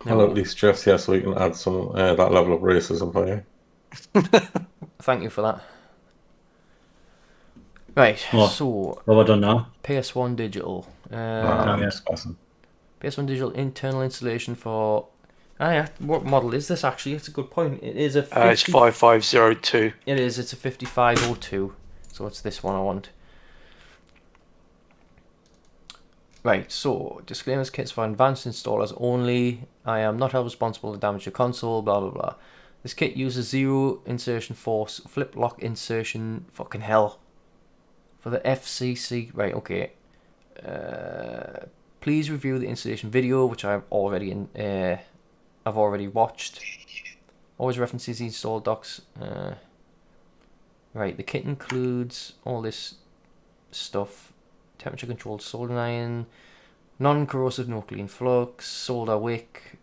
I'll at No, least stress here so we can add some that level of racism for you. thank you for that. Right, What? so What have I done now? PS1 Digital. Nah, Oh, I'm yeah. just passing. PS1 Digital internal installation for. Ah, yeah. What model is this actually? It's a good point. It is a It's 50. 5502. It is. It's a 5502. So it's this one I want. Right. So disclaimers: kits for advanced installers only. I am not held responsible to damage your console. Blah blah blah. This kit uses zero insertion force, flip lock insertion. Fucking hell. For the FCC. Right. Okay. Please review the installation video, which I've already watched. Always references the install docs. Right, the kit includes all this stuff: temperature controlled soldering iron, non-corrosive no clean flux, solder wick,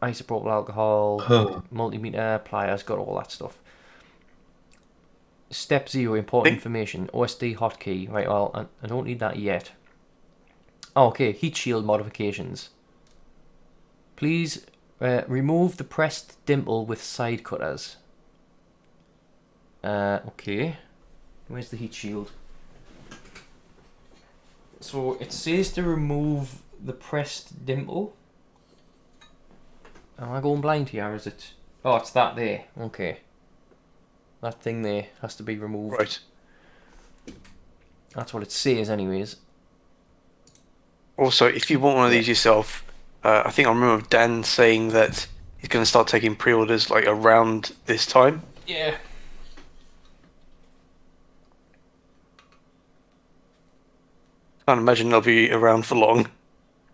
isopropyl alcohol, multimeter, pliers, got all that stuff. Step 0, important Think information: OSD hotkey. Right, well, I don't need that yet. Oh, okay, heat shield modifications. Please remove the pressed dimple with side cutters. Okay. Where's the heat shield? So it says to remove the pressed dimple. Am I going blind here? Or is it? Oh, it's that there. Okay. That thing there has to be removed. right. That's what it says, anyways. Also, if you want one of Yeah. these yourself, I think I remember Dan saying that he's going to start taking pre-orders like around this time. Yeah. Can't imagine they'll be around for long.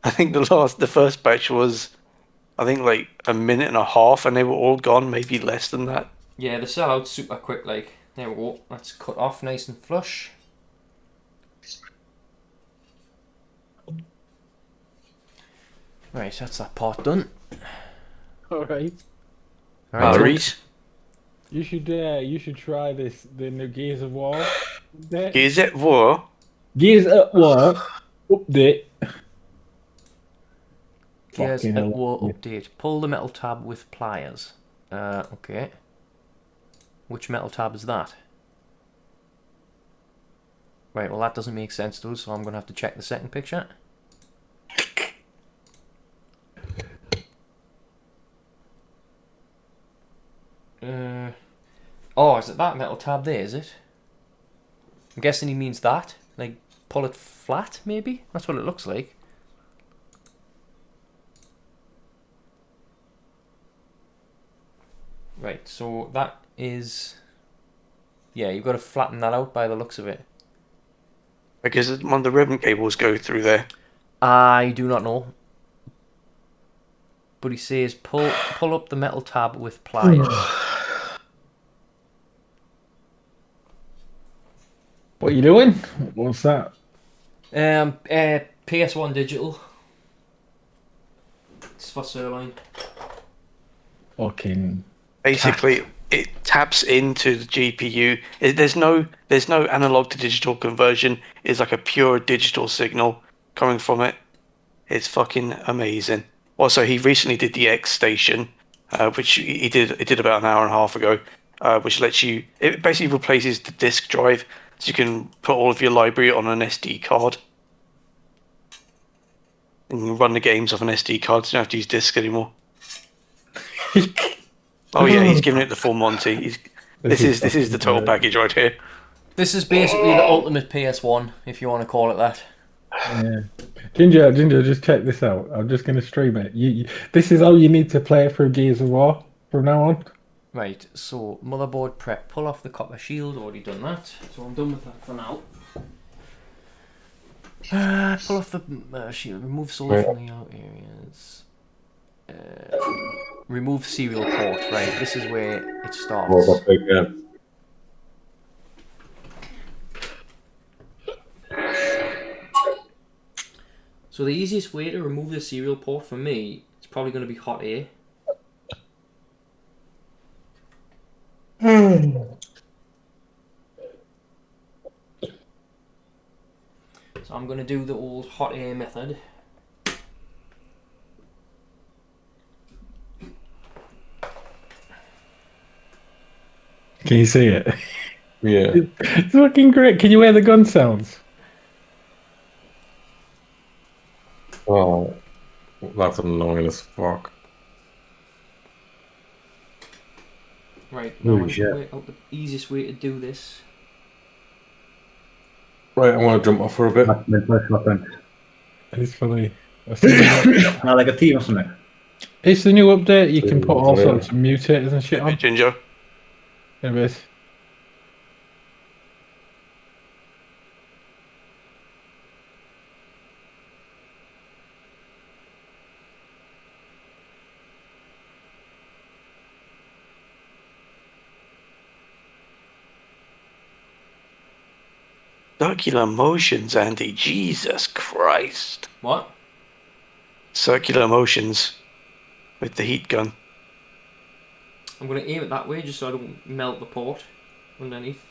I think the first batch was, I think like a minute and a half, and they were all gone. Maybe less than that. Yeah, they sell out super quick. Like, there we go. That's cut off nice and flush. Right, that's that part done. All right. All right, so Batteries. You should try this the new Gears of War update. Is it war? Gears at War update. Gears Fucking at hell. War update. Pull the metal tab with pliers. Okay. Which metal tab is that? Right, well that doesn't make sense to us, so I'm going to have to check the second picture. Oh, is it that metal tab there, is it? I'm guessing he means that. Like, pull it flat, maybe? That's what it looks like. Right, so that is... Yeah, you've got to flatten that out by the looks of it. Because one of the ribbon cables go through there. I do not know. But he says pull up the metal tab with pliers. What are you doing? What's that? PS1 Digital. It's for Sirloin. Fucking Basically, it taps into the GPU. There's no analog to digital conversion. It's like a pure digital signal coming from it. It's fucking amazing. Also, he recently did the X station, which he did. It did about an hour and a half ago, which lets you. It basically replaces the disk drive, so you can put all of your library on an SD card and run the games off an SD card. So you don't have to use discs anymore. Oh yeah, he's giving it the full Monty. This is the total package right here. This is basically the ultimate PS1, if you want to call it that. Yeah. Ginger, just check this out. I'm just gonna stream it. This is all you need to play through Gears of War from now on. Right, so motherboard prep. Pull off the copper shield. Already done that. So I'm done with that for now. Pull off the shield. Remove solder from the out areas. Remove serial port. Right, this is where it starts. Yeah. So the easiest way to remove the serial port for me is probably going to be hot air. So I'm going to do the old hot air method. Can you see it? Yeah. It's fucking great. Can you hear the gun sounds? Oh, that's annoying as fuck. Right, now I Holy need to shit. work out the easiest way to do this. Right, I want to jump off for a bit. That's my first weapon. It's funny. I see that. Now, like a team or something. It's the new update. You can put all Yeah. sorts of mutators and shit Maybe on. Ginger. Anyways. Circular motions, Andy. Jesus Christ. What? Circular motions with the heat gun. I'm going to aim it that way just so I don't melt the port underneath.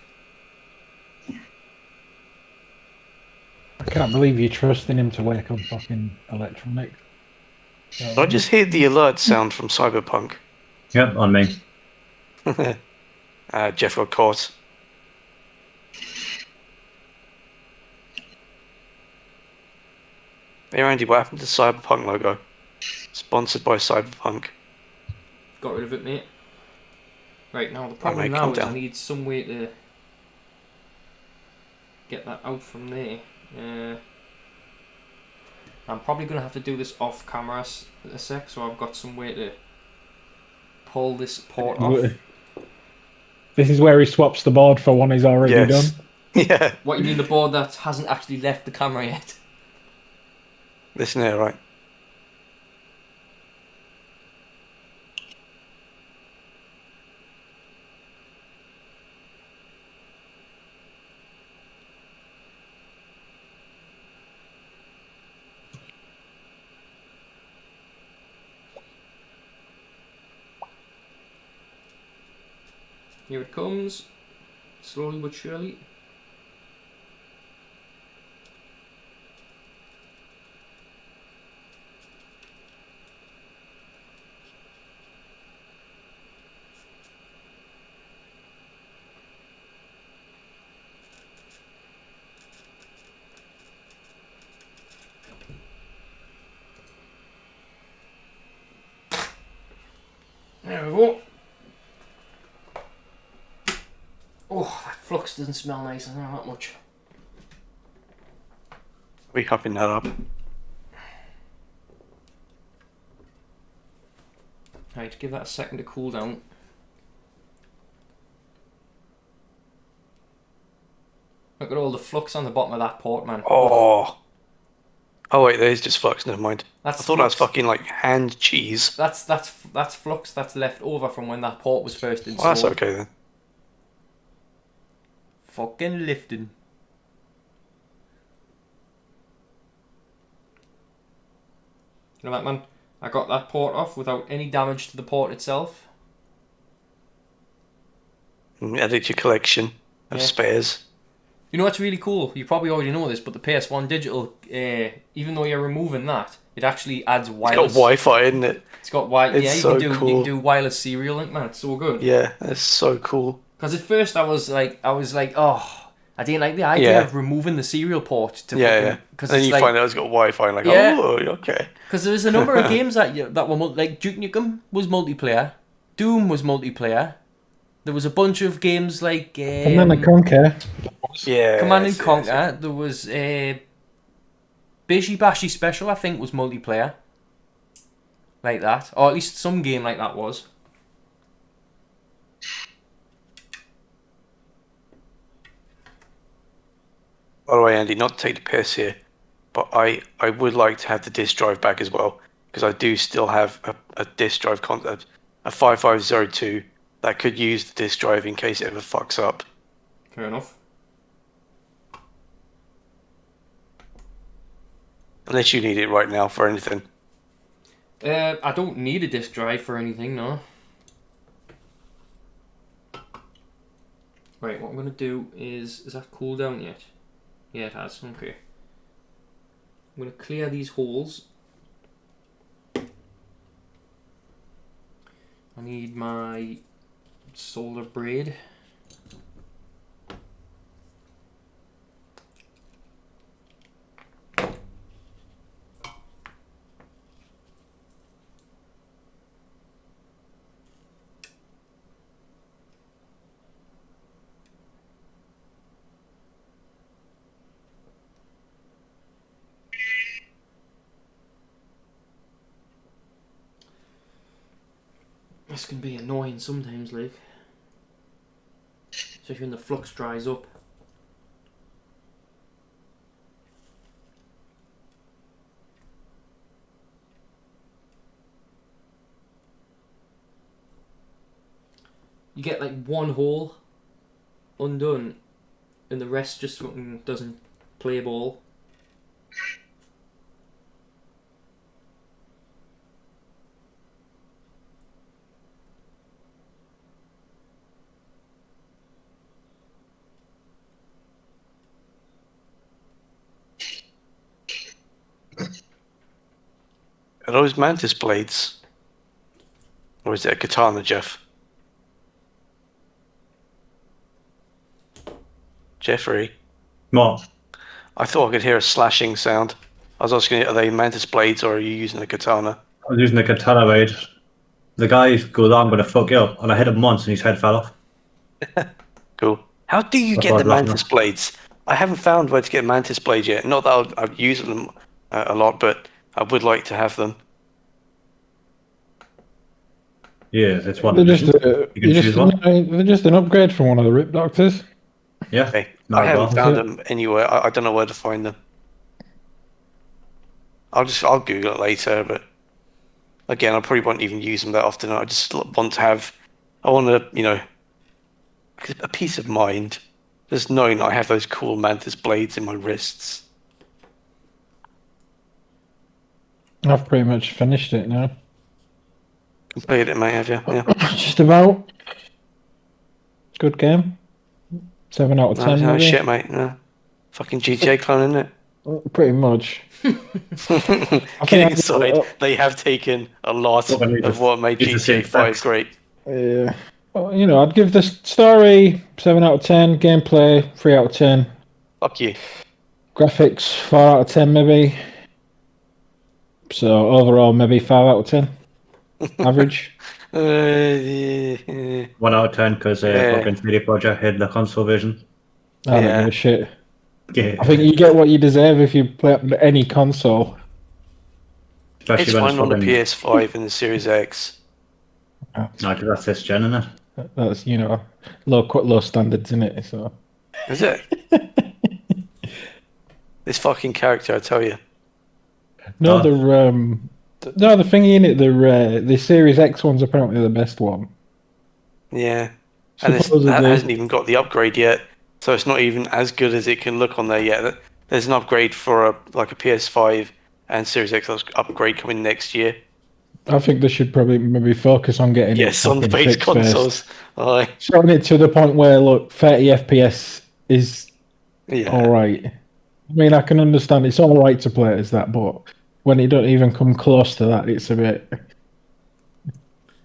I can't believe you're trusting him to work on fucking electronics. I just hear the alert sound from Cyberpunk. Yep, on me. Jeff got caught. Hey Andy, what happened to the Cyberpunk logo? Sponsored by Cyberpunk. Got rid of it, mate. Right, now the Right, problem mate, now calm is I down. need some way to get that out from there. I'm probably going to have to do this off camera a sec, so I've got some way to pull this port off. This is where he swaps the board for one he's already Yes. done. Yeah. What, you mean the board that hasn't actually left the camera yet? Listen here, right? Here it comes, slowly but surely. There we go. Oh, that flux doesn't smell nice, I know that much. We huffing that up. Right, give that a second to cool down. Look at all the flux on the bottom of that port, man. Oh. Oh wait, there's just flux. Never mind. That's I thought that was flux. fucking like hand cheese. That's flux that's left over from when that port was first installed. Well, that's okay then. Fucking lifting. You know that, man? I got that port off without any damage to the port itself. Add it to your collection of Yeah. spares. You know what's really cool? You probably already know this, but the PS1 Digital, even though you're removing that, it actually adds It's got wireless. Wi-Fi, isn't it? It's got wireless. It's Yeah, you so can do cool. you can do wireless serial link, man. It's so good. Yeah, that's so cool. Because at first I was like, oh, I didn't like the idea Yeah. of removing the serial port to Yeah, fucking. yeah. Because Then it's you like, find out it's got Wi-Fi, and like, Yeah. oh, okay. because there's a number of games that were like Duke Nukem was multiplayer, Doom was multiplayer. There was a bunch of games like Command and Conquer. Yeah. Command and yes, yes, Conquer. yes. There was Bishi Bashi Special, I think, was multiplayer. Like that, or at least some game like that was. By the way, Andy, not to take the piss here, but I would like to have the disk drive back as well, because I do still have a disk drive a 5502 that could use the disk drive in case it ever fucks up. Fair enough. Unless you need it right now for anything. I don't need a disk drive for anything, no. Right, what I'm gonna do is that cooled down yet? Yeah, it has. Okay. I'm gonna clear these holes. I need my solder braid. This can be annoying sometimes, like. Especially when the flux dries up. You get like one hole undone and the rest just fucking doesn't play ball. Are those mantis blades? Or is it a katana, Jeff? Jeffrey? What? I thought I could hear a slashing sound. I was asking, are they mantis blades or are you using a katana? I was using the katana blade. The guy goes, I'm going to fuck you up. And I hit him once and his head fell off. Cool. How do you That's get why the I'm laughing mantis at. blades? I haven't found where to get mantis blades yet. Not that I've used them a lot, but I would like to have them. Yeah, it's one They're of the just, missions. You can choose one. they're just an upgrade from one of the Rip Doctors. Yeah. Okay. Not I haven't bad. found them anywhere. I don't know where to find them. I'll Google it later, but again, I probably won't even use them that often. I just want to have, I want to, a peace of mind, just knowing I have those cool mantis blades in my wrists. I've pretty much finished it now. Completed it, mate, have you? Yeah. Just about. Good game. 7 out of 10, No maybe. shit, mate. No. Fucking GTA clone, isn't it? Pretty much. Kidding aside, they have taken a lot Well, I mean, of what made it's the same GTA 5 specs. great. Yeah. Well, I'd give the story 7 out of 10. Gameplay 3 out of 10. Fuck you. Graphics 4 out of 10, maybe. So overall, maybe 5 out of 10. Average. 1 out of 10 because Yeah. fucking CD Projekt hid the console version. I don't Yeah. give a shit. Yeah. I think you get what you deserve if you play on any console. Especially It's when fine on the fucking... PS5 and the Series X. No, because that's this gen, isn't it? That's low standards in it. So Is it? This fucking character, I tell you. no, Oh. the thingy in it, the Series X one's apparently the best one. Yeah. And that Supposedly. hasn't even got the upgrade yet, so it's not even as good as it can look on there yet. There's an upgrade for a PS5 and Series X upgrade coming next year. I think they should probably maybe focus on getting Yes, it on the fucking base fixed first. consoles. Aye. Showing it to the point where 30 FPS is Yeah. all right. I mean, I can understand it's all right to play as that, but when it don't even come close to that, it's a bit.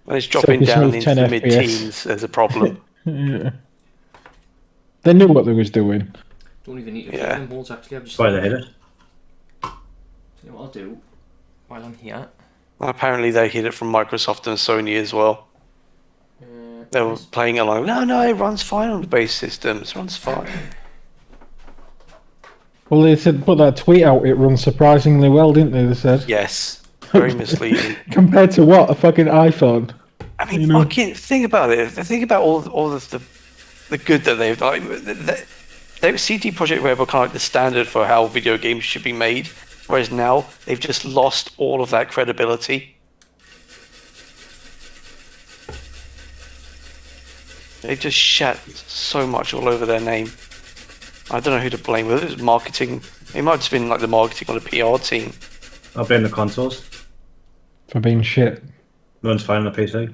When it's dropping It's down not into 10 the FPS. mid-teens, there's a problem. Yeah. They knew what they was doing. Don't even need to Yeah. fill them holes actually. I've just. That's why they hid it. You know what I'll do while I'm here? Apparently, they hid it from Microsoft and Sony as well. They were playing along. No, it runs fine on the base systems. It runs fine. Well, they said put that tweet out. It runs surprisingly well, didn't they? They said Yes, very misleading. compared to what a fucking iPhone. I mean, fucking think about it. Think about all of the good that they've done. CD Projekt Red were kind of like the standard for how video games should be made, whereas now they've just lost all of that credibility. They've just shat so much all over their name. I don't know who to blame. Whether it was marketing, it might have just been like the marketing or the PR team. I'll blame the consoles. For being shit. Runs fine on the PC.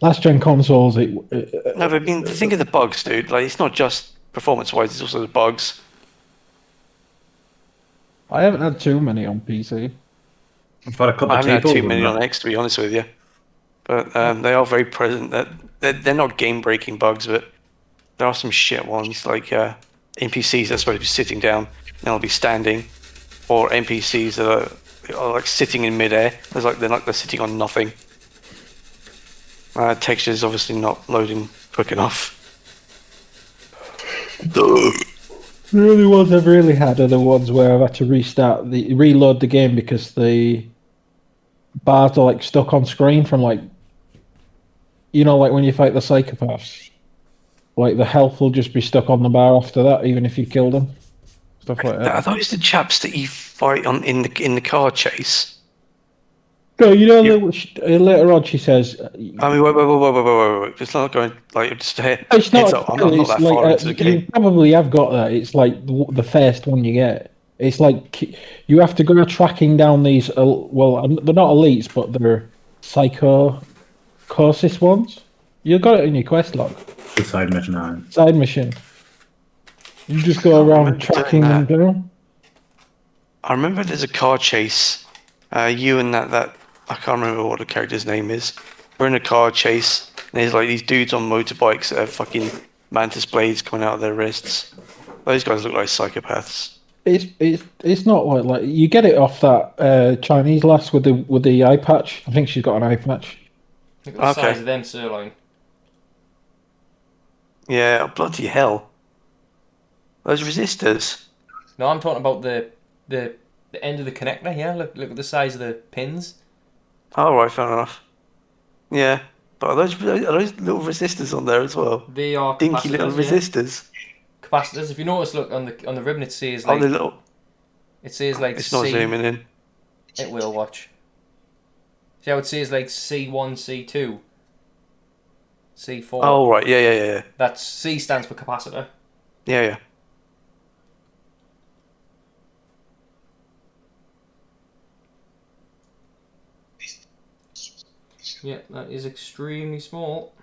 Last gen consoles, No, but I mean, think of the bugs, dude. Like, it's not just performance-wise; it's also the bugs. I haven't had too many on PC. I've had a couple I of haven't had people too with many them. on X, to be honest with you. But they are very present. They're not game-breaking bugs, but there are some shit ones, like NPCs that are supposed to be sitting down, and they'll be standing, or NPCs that are like sitting in midair. They're sitting on nothing. Texture is obviously not loading quick enough. The only ones I've really had are the ones where I've had to reload the game because the bars are like stuck on screen from like you know, like when you fight the psychopaths, like the health will just be stuck on the bar after that, even if you kill them. Stuff like Are that. those the chaps that you fight on in the car chase? No, you know, You- later on she says, I mean, wait. It's not going like just it's heads not up. a I'm spoiler, not it's that like, far into the you game. probably have got that. It's like the first one you get. It's like you have to go tracking down these, well, they're not elites, but they're psychosis ones. You got it in your quest log. The side mission on. Side mission. You just go Can't around remember doing tracking them that. down. I remember there's a car chase. You and that I can't remember what the character's name is. We're in a car chase, and there's like these dudes on motorbikes that have fucking mantis blades coming out of their wrists. Those guys look like psychopaths. It's not like you get it off that Chinese lass with the eye patch. I think she's got an eye patch. Look at the Okay. size of them sirloin. Yeah, bloody hell. Those resistors. No, I'm talking about the end of the connector here. Look at the size of the pins. All right, fair enough. Yeah, but are those little resistors on there as well? They are Dinky little capacitors. Yeah. resistors. Capacitors. If you notice, look on the ribbon, it says Oh, like the little. It's not C. zooming in. It will watch. See how it says like C1, C2, C4. Oh right, yeah. That's C stands for capacitor. Yeah. Yeah, that is extremely small.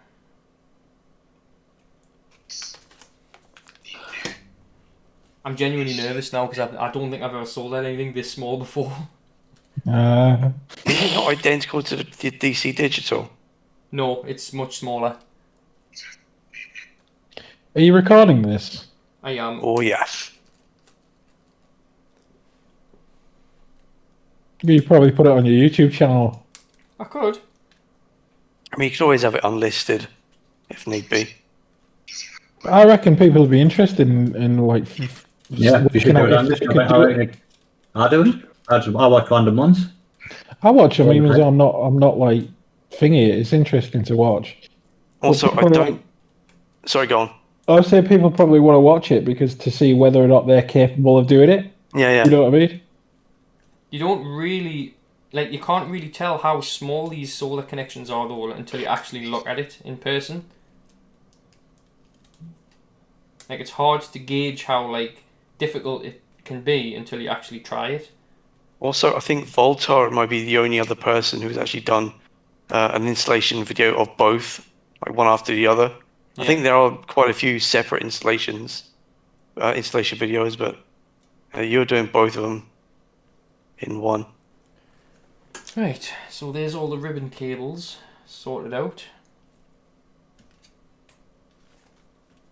I'm genuinely nervous now because I don't think I've ever sold anything this small before. Uh, Is it not identical to the DC Digital? No, it's much smaller. are you recording this? I am. Oh yes. You probably put it on your YouTube channel. I could. I mean, you could always have it unlisted if need be. I reckon people would be interested in like. Yeah, you should looking do at it on if this. they could do it. I do it. I watch random ones. I watch them Yeah, even okay. though I'm not like thingy. It's interesting to watch. Also, But I people don't. Sorry, go on. I say people probably want to watch it because to see whether or not they're capable of doing it. Yeah. You know what I mean? You don't really you can't really tell how small these solar connections are though until you actually look at it in person. Like it's hard to gauge how difficult it can be until you actually try it. Also, I think Voltar might be the only other person who's actually done an installation video of both, like one after the other. I Yeah. think there are quite a few separate installation videos, but you're doing both of them in one. Right, so there's all the ribbon cables sorted out.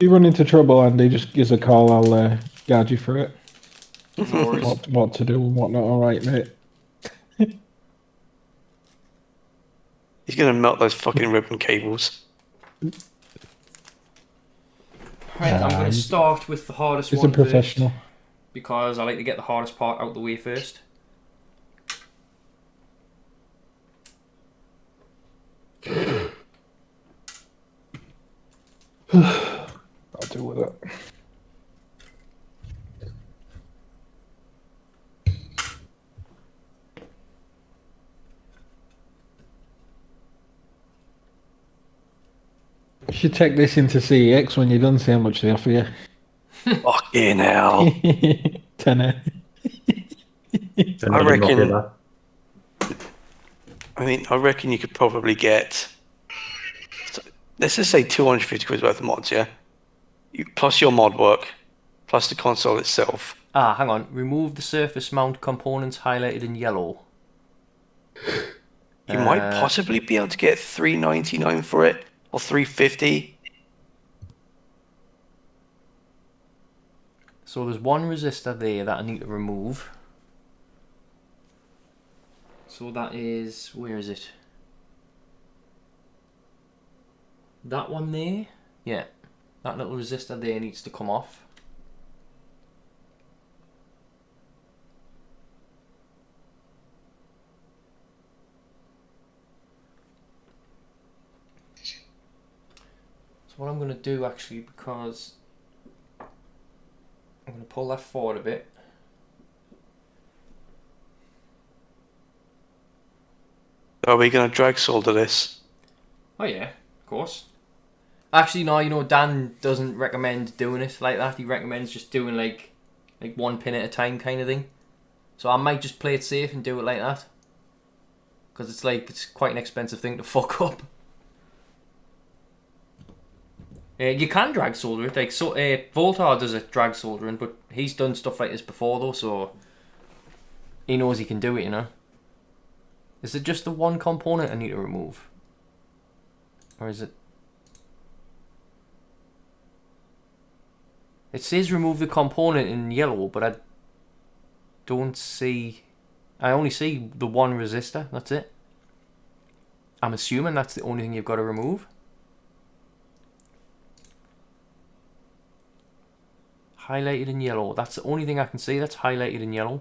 If you run into trouble, Andy, just give us a call. I'll guide you through it. No worries. What to do and what not. All right, mate. He's gonna melt those fucking ribbon cables. Right, I'm going to he's- start with the hardest He's a one professional. first, because I like to get the hardest part out the way first. I'll deal with it. You should take this into CEX when you're done. See how much they offer you. Fucking hell. Tenner. I reckon. I reckon you could probably get. Let's just say 250 quid worth of mods, yeah? Plus your mod work, plus the console itself. Ah, hang on. Remove the surface mount components highlighted in yellow. You might possibly be able to get $3.99 for it, or $3.50. So there's one resistor there that I need to remove. So that is, where is it? That one there? Yeah. That little resistor there needs to come off. So what I'm going to do actually, because I'm going to pull that forward a bit. Are we going to drag solder this? Oh yeah, of course. Actually, no, you know, Dan doesn't recommend doing it like that. He recommends just doing like one pin at a time kind of thing. So I might just play it safe and do it like that. Because it's quite an expensive thing to fuck up. You can drag solder it, Voltar does it drag soldering, but he's done stuff like this before though, so he knows he can do it, you know. Is it just the one component I need to remove? Or is it... It says remove the component in yellow, but I don't see... I only see the one resistor, that's it. I'm assuming that's the only thing you've got to remove. Highlighted in yellow. That's the only thing I can see that's highlighted in yellow.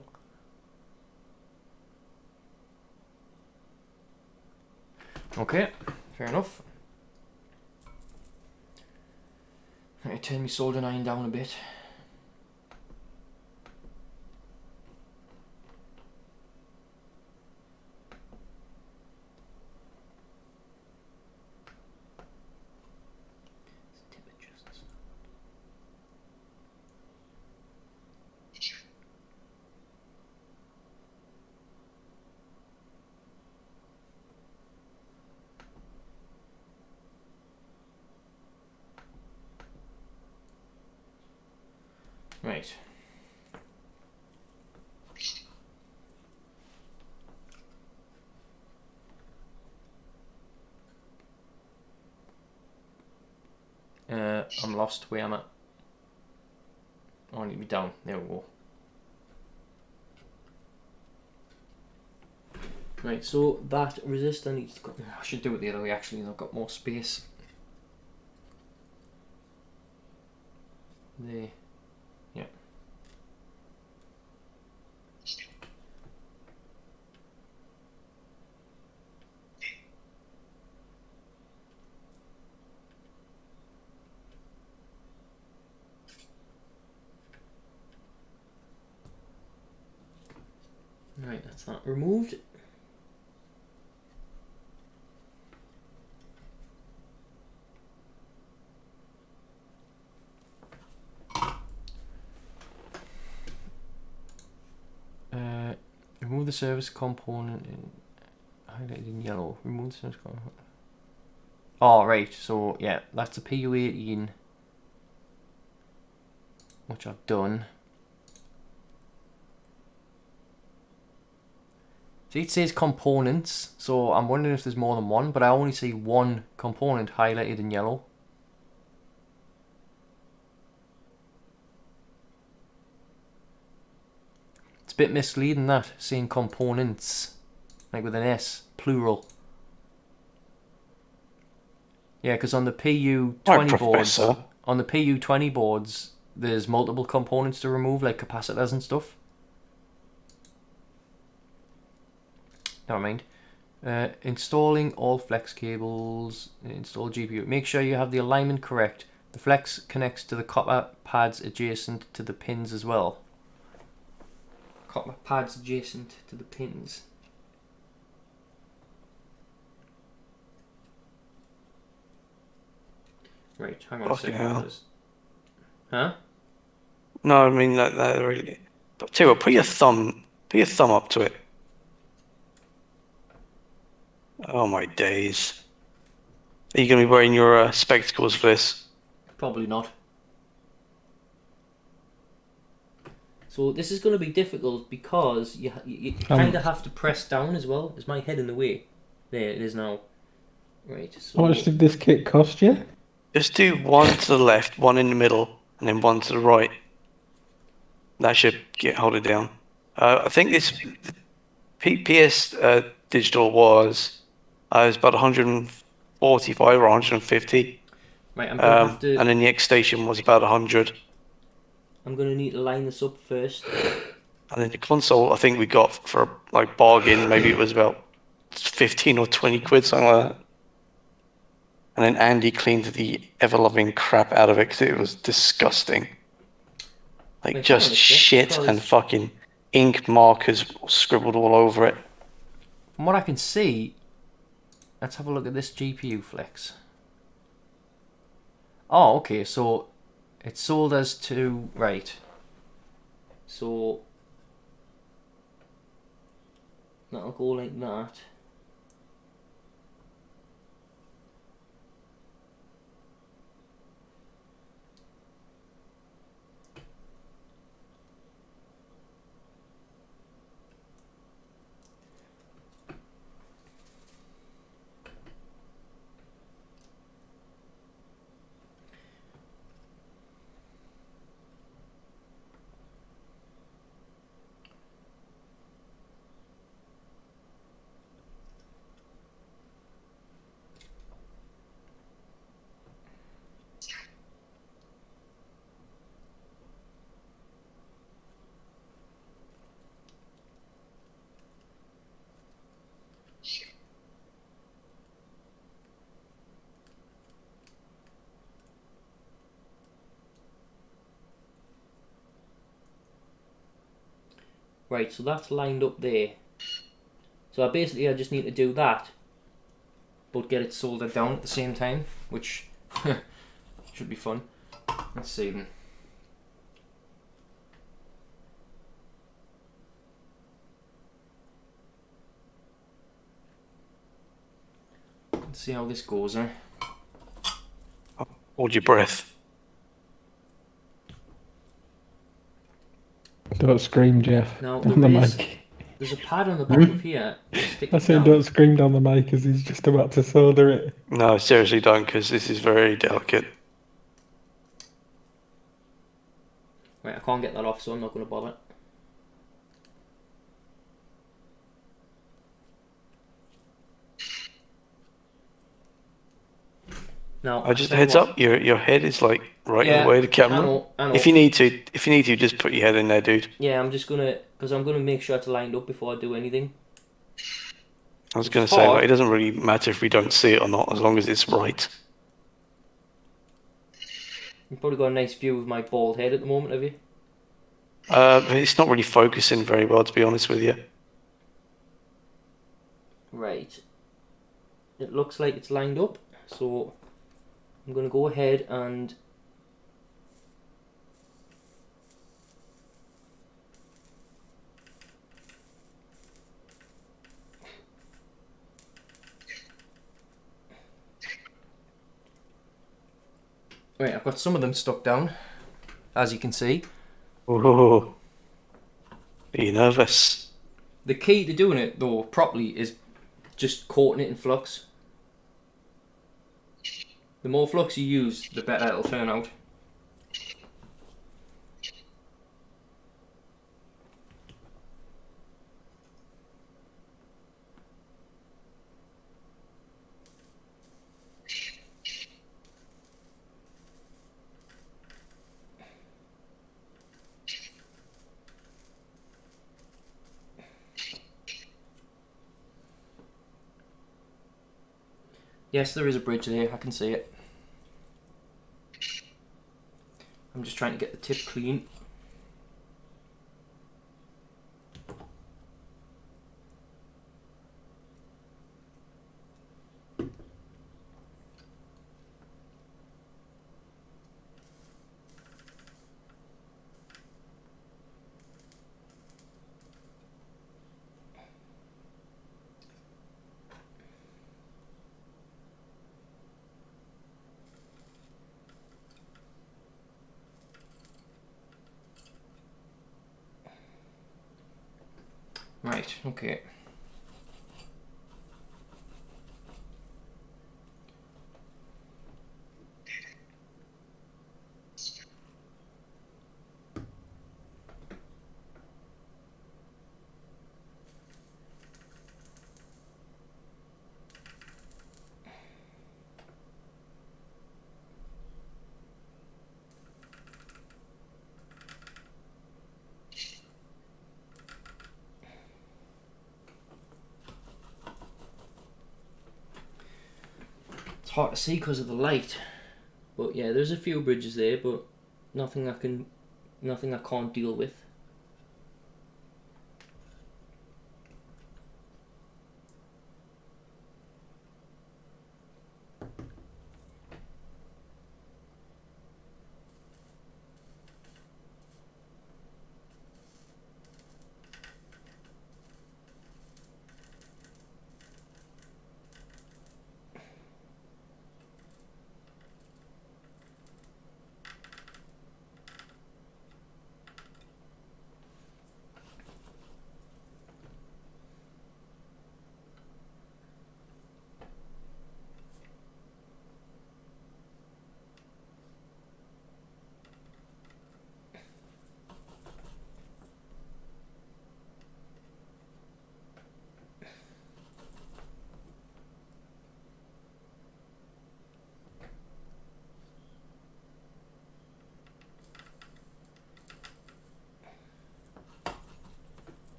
Okay, fair enough. Let me turn my soldering iron down a bit. Right. I'm lost. Where am I? Oh, I need to be down. There we go. Right, so that resistor needs to go... I should do it the other way actually, and I've got more space. There. Yeah. Right, that's that removed. Remove the service component highlighted in yellow. Remove the service component. Oh, right. So, yeah, that's a PU18, which I've done. See, it says components, so I'm wondering if there's more than one, but I only see one component highlighted in yellow. It's a bit misleading that, saying components, like with an S, plural. Yeah, because on the PU20 boards, on the PU20 boards, there's multiple components to remove, like capacitors and stuff. Never mind. Installing all flex cables. Install GPU. Make sure you have the alignment correct. The flex connects to the copper pads adjacent to the pins as well. Copper pads adjacent to the pins. Right, hang on a second. Huh? No, I mean that really. Tell you what, put your thumb up to it. Oh my days! Are you going to be wearing your spectacles for this? Probably not. So this is going to be difficult because you kind of have to press down as well. Is my head in the way? There it is now. Right. So how much did this kit cost you? Just do one to the left, one in the middle, and then one to the right. That should hold it down. I think this PS Digital was about 145 or 150. Right, I'm gonna have to. And then the X Station was about 100. I'm gonna need to line this up first. And then the console, I think we got for like bargain. Maybe it was about 15 or 20 quid, something like that. and then Andy cleaned the ever-loving crap out of it because it was disgusting. Like, Wait, just hang on a sec, shit because- and fucking ink markers scribbled all over it. From what I can see, let's have a look at this GPU flex. Oh, okay, so it's sold as to... Right. So... that'll go like that. Right, so that's lined up there. So I just need to do that, but get it soldered down at the same time, which should be fun. Let's see then. Let's see how this goes, eh? Hold your breath. Don't scream, Jeff. Now, Down the there is- mic. There's a pad on the back of here. Stick I it said down. don't scream down the mic as he's just about to solder it. No, seriously don't, because this is very delicate. Right, I can't get that off, so I'm not going to bother. Now, Just a tell you heads what. up, your head is like right in Yeah, the way of the camera. I know. If you need to, just put your head in there, dude. Yeah, I'm just gonna, because I'm gonna make sure it's lined up before I do anything. I was going to say, hard. like, it doesn't really matter if we don't see it or not, as long as it's right. You've probably got a nice view of my bald head at the moment, have you? It's not really focusing very well, to be honest with you. Right. It looks like it's lined up, so I'm gonna go ahead and right, I've got some of them stuck down, as you can see. Oh, are you nervous? The key to doing it though properly is just coating it in flux. The more flux you use, the better it'll turn out. Yes, there is a bridge there, I can see it. I'm just trying to get the tip clean. Right, okay. hard to see because of the light. But yeah, there's a few bridges there, but nothing I can't deal with.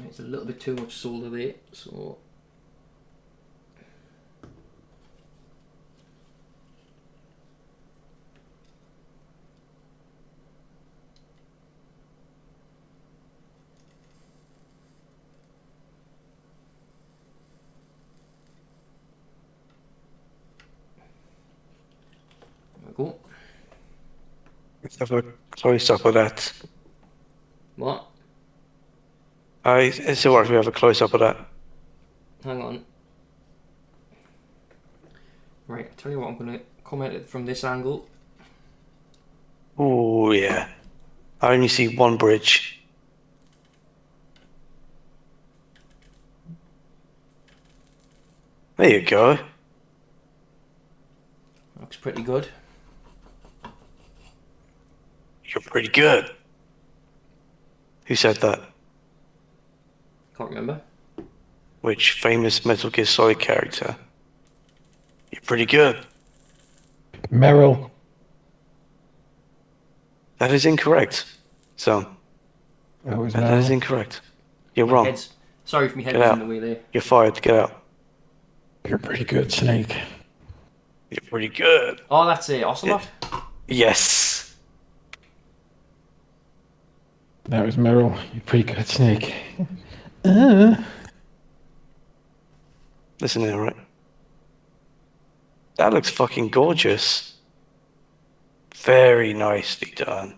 It's a little bit too much solder there, so there we go. Let's have a close up of that. What? It's alright if we have a close up of that. Hang on. Right, I tell you what, I'm gonna come at it from this angle. Oh yeah. I only see one bridge. There you go. Looks pretty good. You're pretty good. Who said that? Can't remember. Which famous Metal Gear Solid character? You're pretty good. Meryl. That is incorrect. So, That was that is Meryl. incorrect. You're My wrong. head's, sorry if my head Get was out. in the way there. You're fired. Get out. You're pretty good, Snake. You're pretty good. Oh, that's it. Ocelot? Yes. That was Meryl. You're pretty good, Snake. Listen here, right? That looks fucking gorgeous. Very nicely done.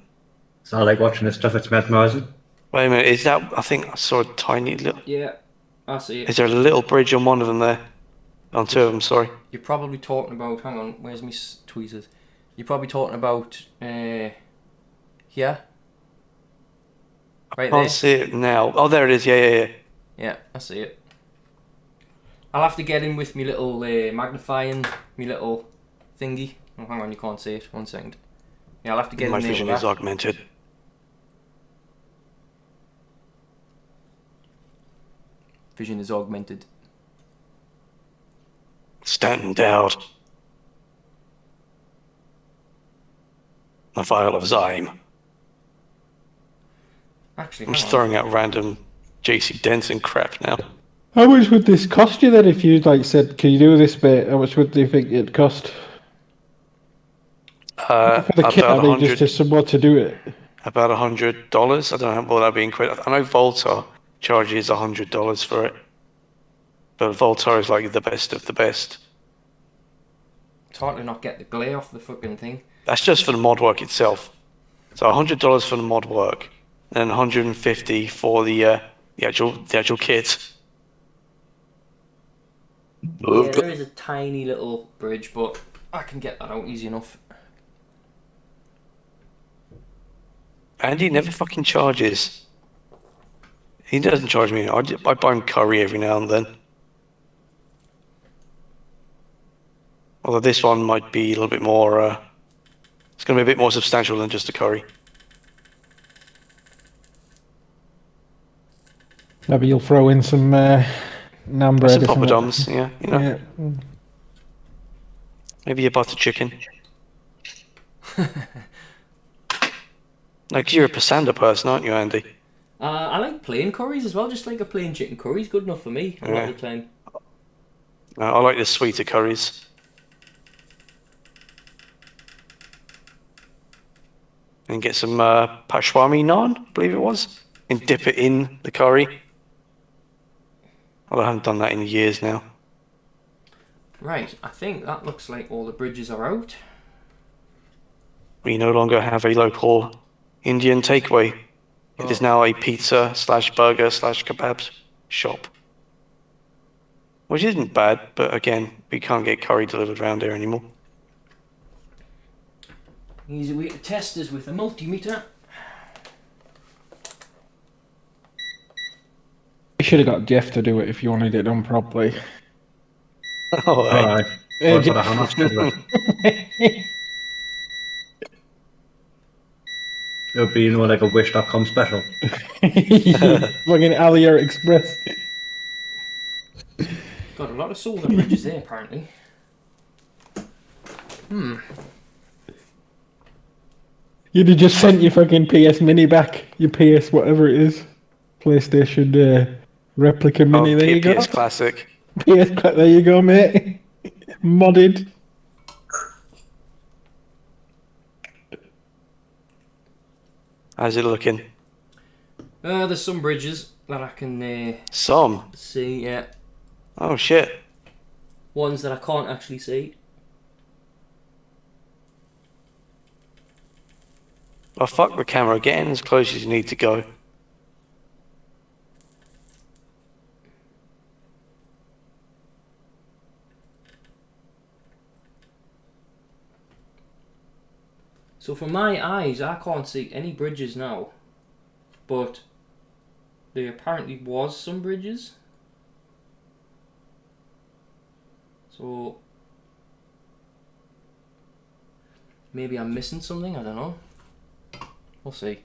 So I like watching this stuff. It's mesmerizing. Wait a minute. Is that? I think I saw a tiny little. Yeah, I see it. Is there a little bridge on one of them there? On two of them, sorry. You're probably talking about, hang on, where's my tweezers? You're probably talking about, here? Right Can't there? see it now. Oh, there it is. Yeah. Yeah, I see it. I'll have to get in with me little magnifying, me little thingy. Oh, hang on, you can't see it. 1 second. Yeah, I'll have to get My in there vision with is that. augmented. Vision is augmented. Stand out. A vial of Zyme. Actually, I'm hang just on. throwing out random JC Denson crap now. How much would this cost you then if you like said, can you do this bit? How much would you think it'd cost? For the kit, About I think just 100. to someone to do it. About $100. I don't know what that'd be in credit. I know Volta charges $100 for it, but Volta is like the best of the best. It's hard to not get the glare off the fucking thing. That's just for the mod work itself. So $100 for the mod work, and then $150 for the actual kit. Yeah, there is a tiny little bridge, but I can get that out easy enough. Andy never fucking charges. He doesn't charge me. I buy him curry every now and then. Although this one might be a little bit more. It's going to be a bit more substantial than just a curry. Maybe you'll throw in some naan Or bread some or something. poppadoms, yeah, you know. Yeah. Maybe a butter chicken. Like, you're a Pasanda person, aren't you, Andy? I like plain curries as well. Just like a plain chicken curry's good enough for me a lot of the time. I like the sweeter curries. And get some pashwami naan, I believe it was, and dip it in the curry. Although I haven't done that in years now. Right, I think that looks like all the bridges are out. We no longer have a local Indian takeaway. It is now a pizza / burger / kebab shop. Which isn't bad, but again, we can't get curry delivered around here anymore. Easy way to test is with a multimeter. You should have got Jeff to do it if you wanted it done properly. Alright. Alright. Put a hammer together. It would be, like a wish.com special. Fucking AliExpress. Got a lot of solder bridges there, apparently. You'd have just sent your fucking PS Mini back. Your PS whatever it is. PlayStation replica Mini. There you go. PS Classic. There you go, mate. Modded. How's it looking? There's some bridges that I can Some. see, yeah. Oh shit. Ones that I can't actually see. Oh fuck the camera, get in as close as you need to go. So for my eyes, I can't see any bridges now. But there apparently was some bridges. So maybe I'm missing something, I don't know. We'll see.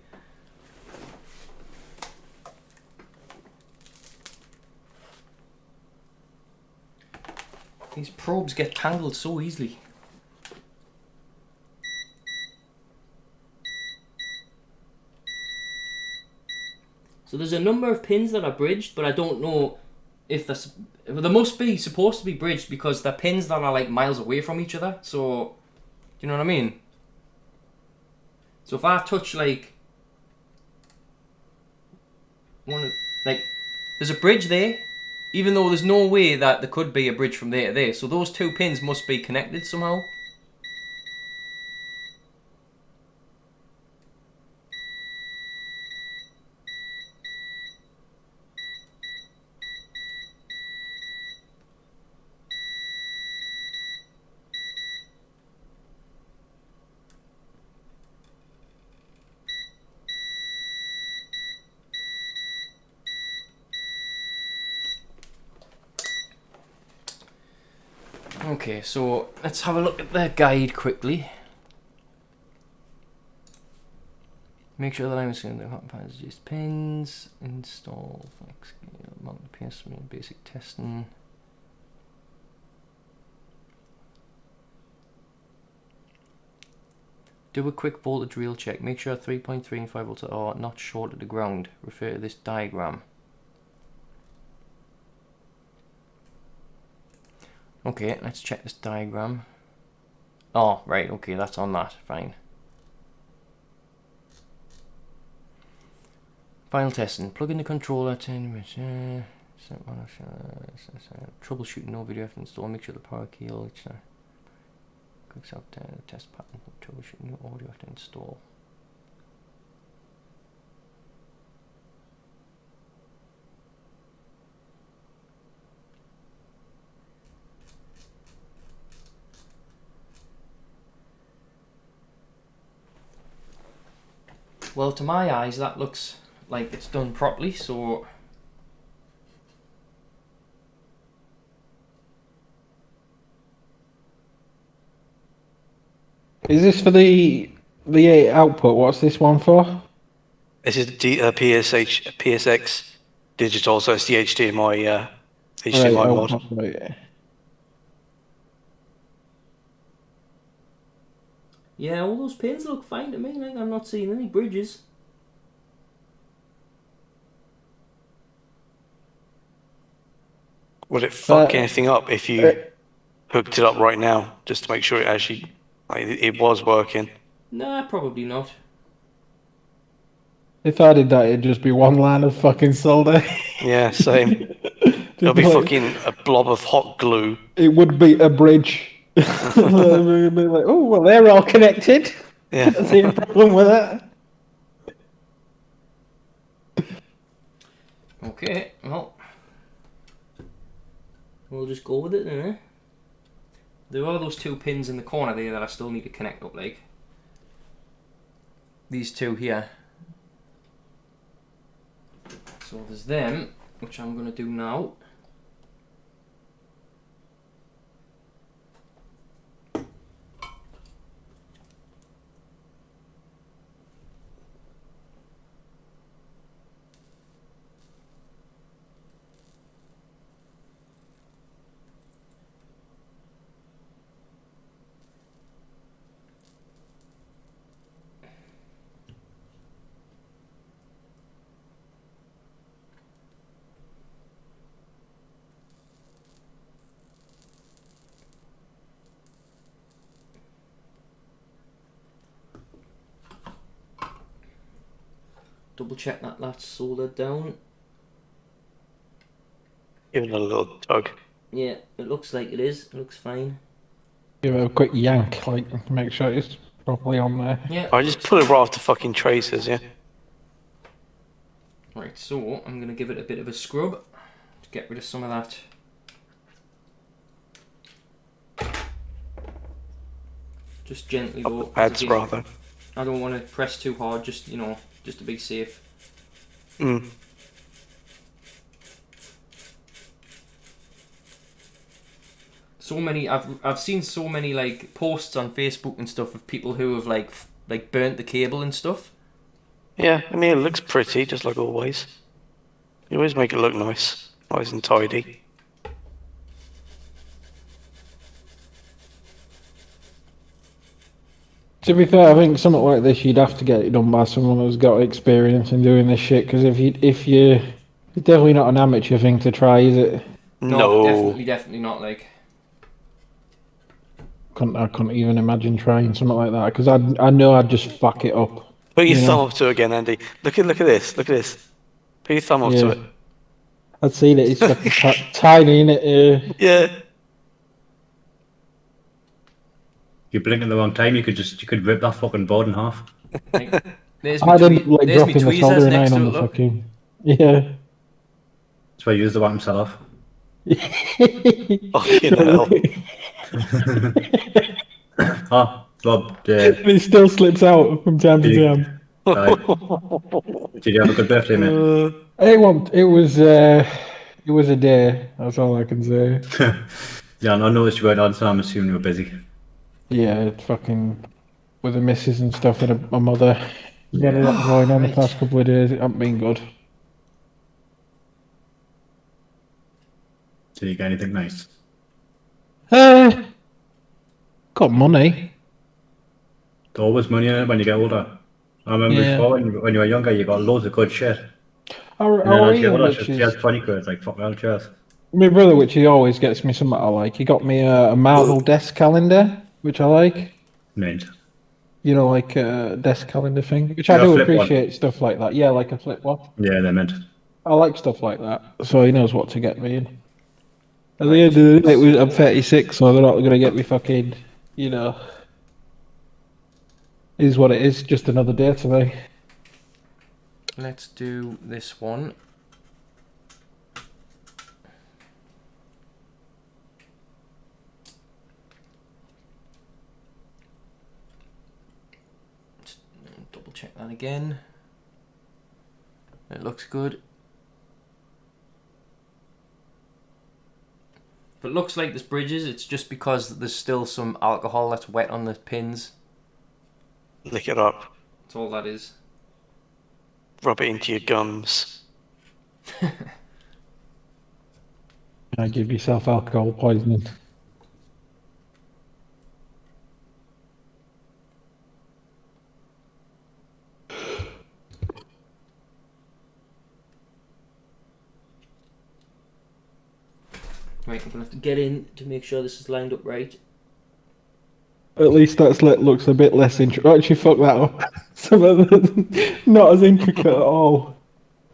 These probes get tangled so easily. So there's a number of pins that are bridged, but I don't know if that's... They must be supposed to be bridged because they're pins that are like miles away from each other. So, do you know what I mean? So if I touch like... there's a bridge there, even though there's no way that there could be a bridge from there to there. So those two pins must be connected somehow. Okay, so let's have a look at the guide quickly. Make sure that I'm seeing the hot pads, just pins, install, flex, mount the PS1 basic testing. Do a quick voltage real check. Make sure 3.3 and 5 volts are not short of the ground. Refer to this diagram. Okay, let's check this diagram. Oh, right, okay, that's on that, fine. Final testing. Plug in the controller to troubleshooting no video after install. Make sure the power key clicks out the test pattern. Troubleshooting new audio after install. Well, to my eyes, that looks like it's done properly, so... Is this for the output? What's this one for? This is the PSX digital, so it's the HDMI Right, HDMI mod. right. Yeah, all those pins look fine to me. Like, I'm not seeing any bridges. Would it fuck Uh, anything up if you hooked it up right now, just to make sure it actually, like, it was working? Nah, probably not. If I did that, it'd just be one line of fucking solder. Yeah, same. It'll be fucking a blob of hot glue. It would be a bridge. It'd be like, oh, well, they're all connected. Yeah. I see a problem with that. Okay, well, we'll just go with it then, eh? There are those 2 pins in the corner there that I still need to connect up, like. These 2 here. So there's them, which I'm going to do now. Double check that that's soldered down. Give it a little tug. Yeah, it looks like it is. It looks fine. Give it a quick yank, like, make sure it's properly on there. Yeah. I just pull it right off the fucking traces, yeah? Right, so I'm going to give it a bit of a scrub to get rid of some of that. Just gently though. Pads, again, rather. I don't want to press too hard, just, just to be safe. Mm. So many, I've seen so many like posts on Facebook and stuff of people who have like burnt the cable and stuff. Yeah, I mean, it looks pretty, just like always. You always make it look nice. Nice and tidy. To be fair, I think something like this you'd have to get it done by someone who's got experience in doing this shit. Because if you, it's definitely not an amateur thing to try, is it? No, definitely not. Like, I couldn't even imagine trying something like that. Because I know I'd just fuck it up. Put your You thumb know? up to it again, Andy. Look at this. Look at this. Put your thumb up to it. I'd seen it. It's fucking tiny, innit? Yeah. If you blink at the wrong time, you could rip that fucking board in half. like there's I didn't like there's me dropping the tweezers soldering next iron to on it. the Look. fucking. Yeah. That's why you use the wipe himself off. Fucking hell. Oh, Rob, And it still slips out from time to time. did you have a good birthday, mate? It was a day. That's all I can say. Yeah, I noticed you weren't on, so I'm assuming you were busy. Yeah, it's fucking with the missus and stuff and my mother. Got a lot going on the Right. past couple of days. It hasn't been good. Did you get anything nice? Got money. There's always money in it when you get older. I remember Yeah. before when you were younger, you got loads of good shit. Our And then as you get Ian, older, which she has is 20 quid. It's like, fuck well, cheers. my brother, which he always gets me something I like. He got me a Marvel desk calendar, which I like. Mint. You know, like a desk calendar thing, which I Yeah, do flip one. appreciate stuff like that. Yeah, like a flip one. Yeah, they're mint. I like stuff like that, so he knows what to get me. In. At the end of the day, I'm 36, so they're not going to get me fucking, you know. Is what it is, just another day to me. Let's do this one. Just double check that again. It looks good. If it looks like there's bridges, it's just because there's still some alcohol that's wet on the pins. Lick it up. That's all that is. Rub it into your gums. Give yourself alcohol poisoning. Right, I'm gonna have to get in to make sure this is lined up right. At least looks a bit less intricate. Actually, fuck that up. Some of the, not as intricate at all.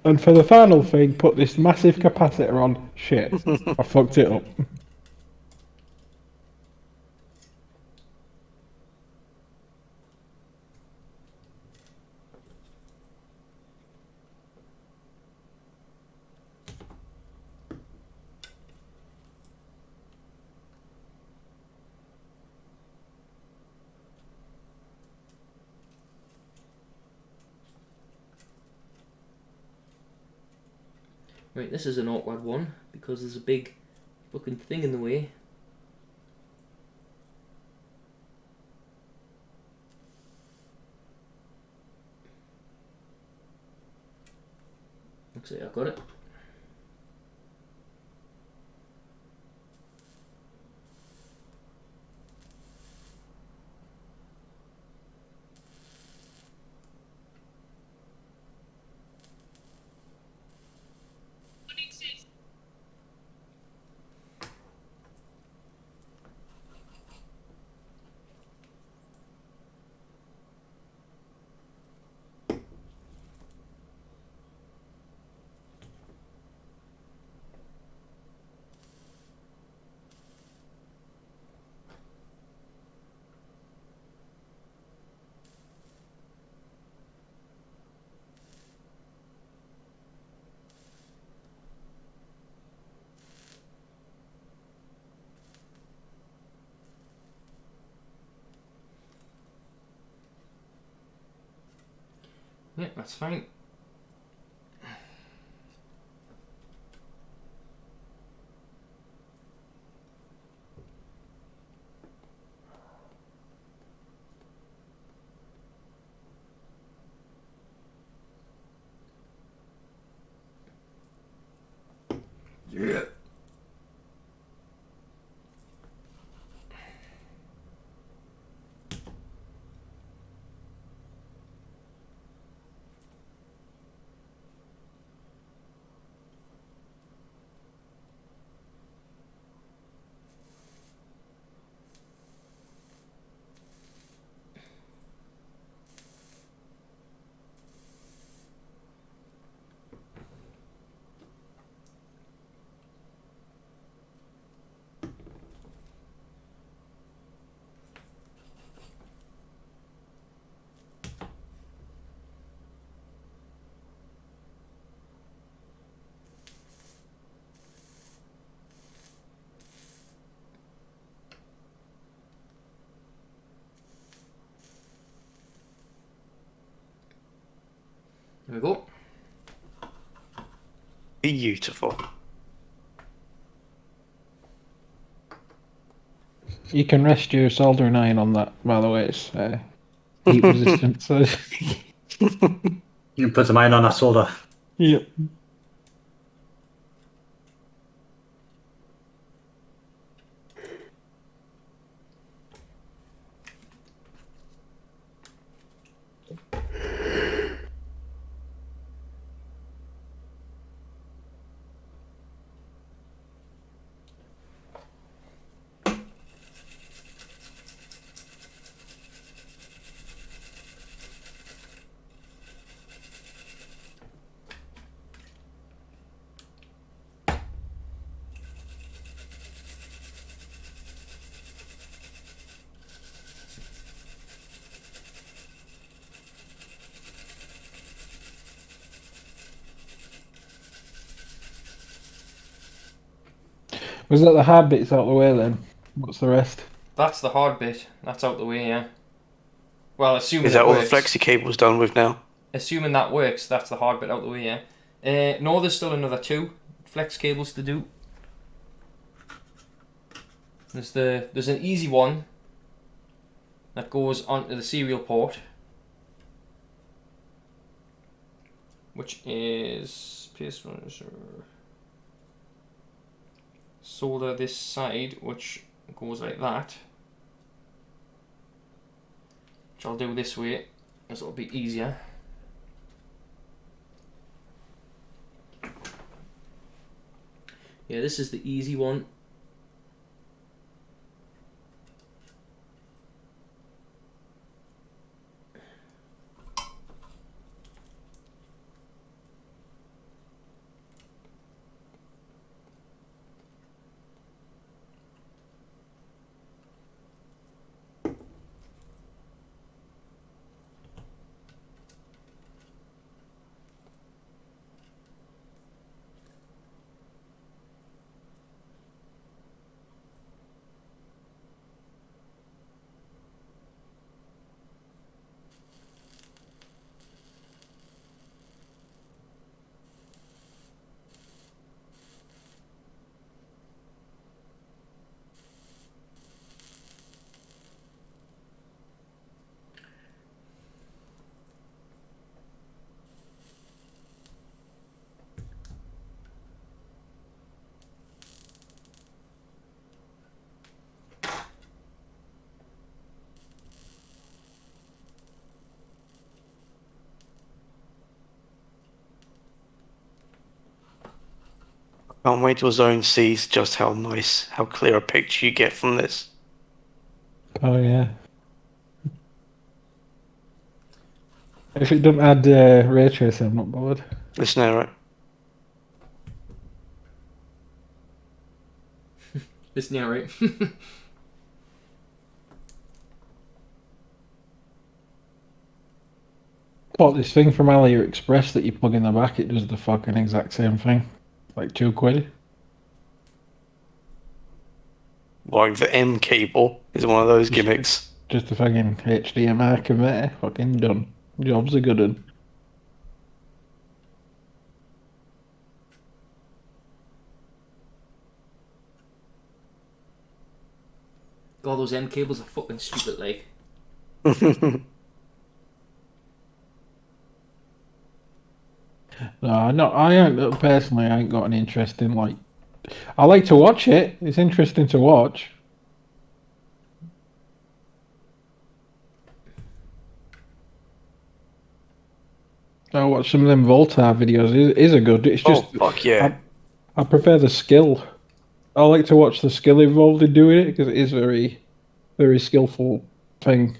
And for the final thing, put this massive capacitor on. Shit, I fucked it up. Right, this is an awkward one because there's a big fucking thing in the way. Looks like I've got it. Yeah, that's fine. Yeah. There we go. Beautiful. You can rest your soldering iron on that, by the way. It's heat resistant. So, You can put some iron on that solder. yep. Was that the hard bits out of the way then? What's the rest? That's the hard bit. That's out the way, yeah. Well, assuming Is that it all the works. flexi cable's done with now? Assuming that works, that's the hard bit out the way, yeah. No, there's still another 2 flex cables to do. There's an easy one that goes onto the serial port, which is PS1. solder this side, which goes like that, which I'll do this way, as it'll be easier. Yeah, this is the easy one. Can't wait till Zone sees just how nice, how clear a picture you get from this. Oh yeah. If it doesn't add ray tracing, I'm not bothered. Listen here, right? Listen here, right? Bought this thing from AliExpress that you plug in the back. It does the fucking exact same thing. Like £2. Like the M cable is one of those gimmicks. Just a fucking HDMI converter. Fucking done. Job's a good one. God, those M cables are fucking stupid, like. No, I ain't personally. I ain't got an interest in like. I like to watch it. It's interesting to watch. I watch some of them Voltar videos. It is a good. It's just. Oh, fuck yeah. I prefer the skill. I like to watch the skill involved in doing it because it is very skillful thing.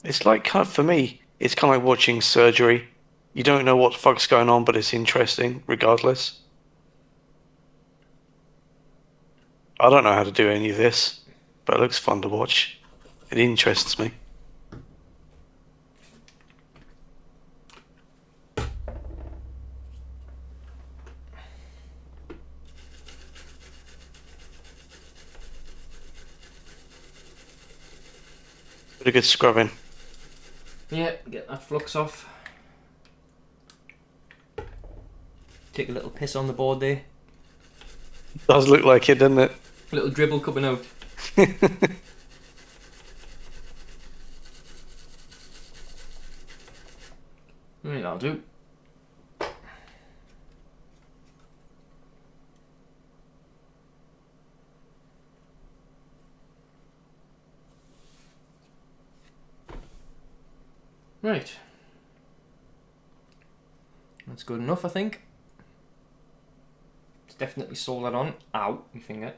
It's like, for me, it's kind of like watching surgery. You don't know what the fuck's going on, but it's interesting regardless. I don't know how to do any of this, but it looks fun to watch. It interests me. Bit of good scrubbing. Yeah, get that flux off. Take a little piss on the board there. Does look like it, doesn't it? A little dribble coming out. Right, I'll do. Right. That's good enough, I think. It's definitely soldered on. Ow, my finger.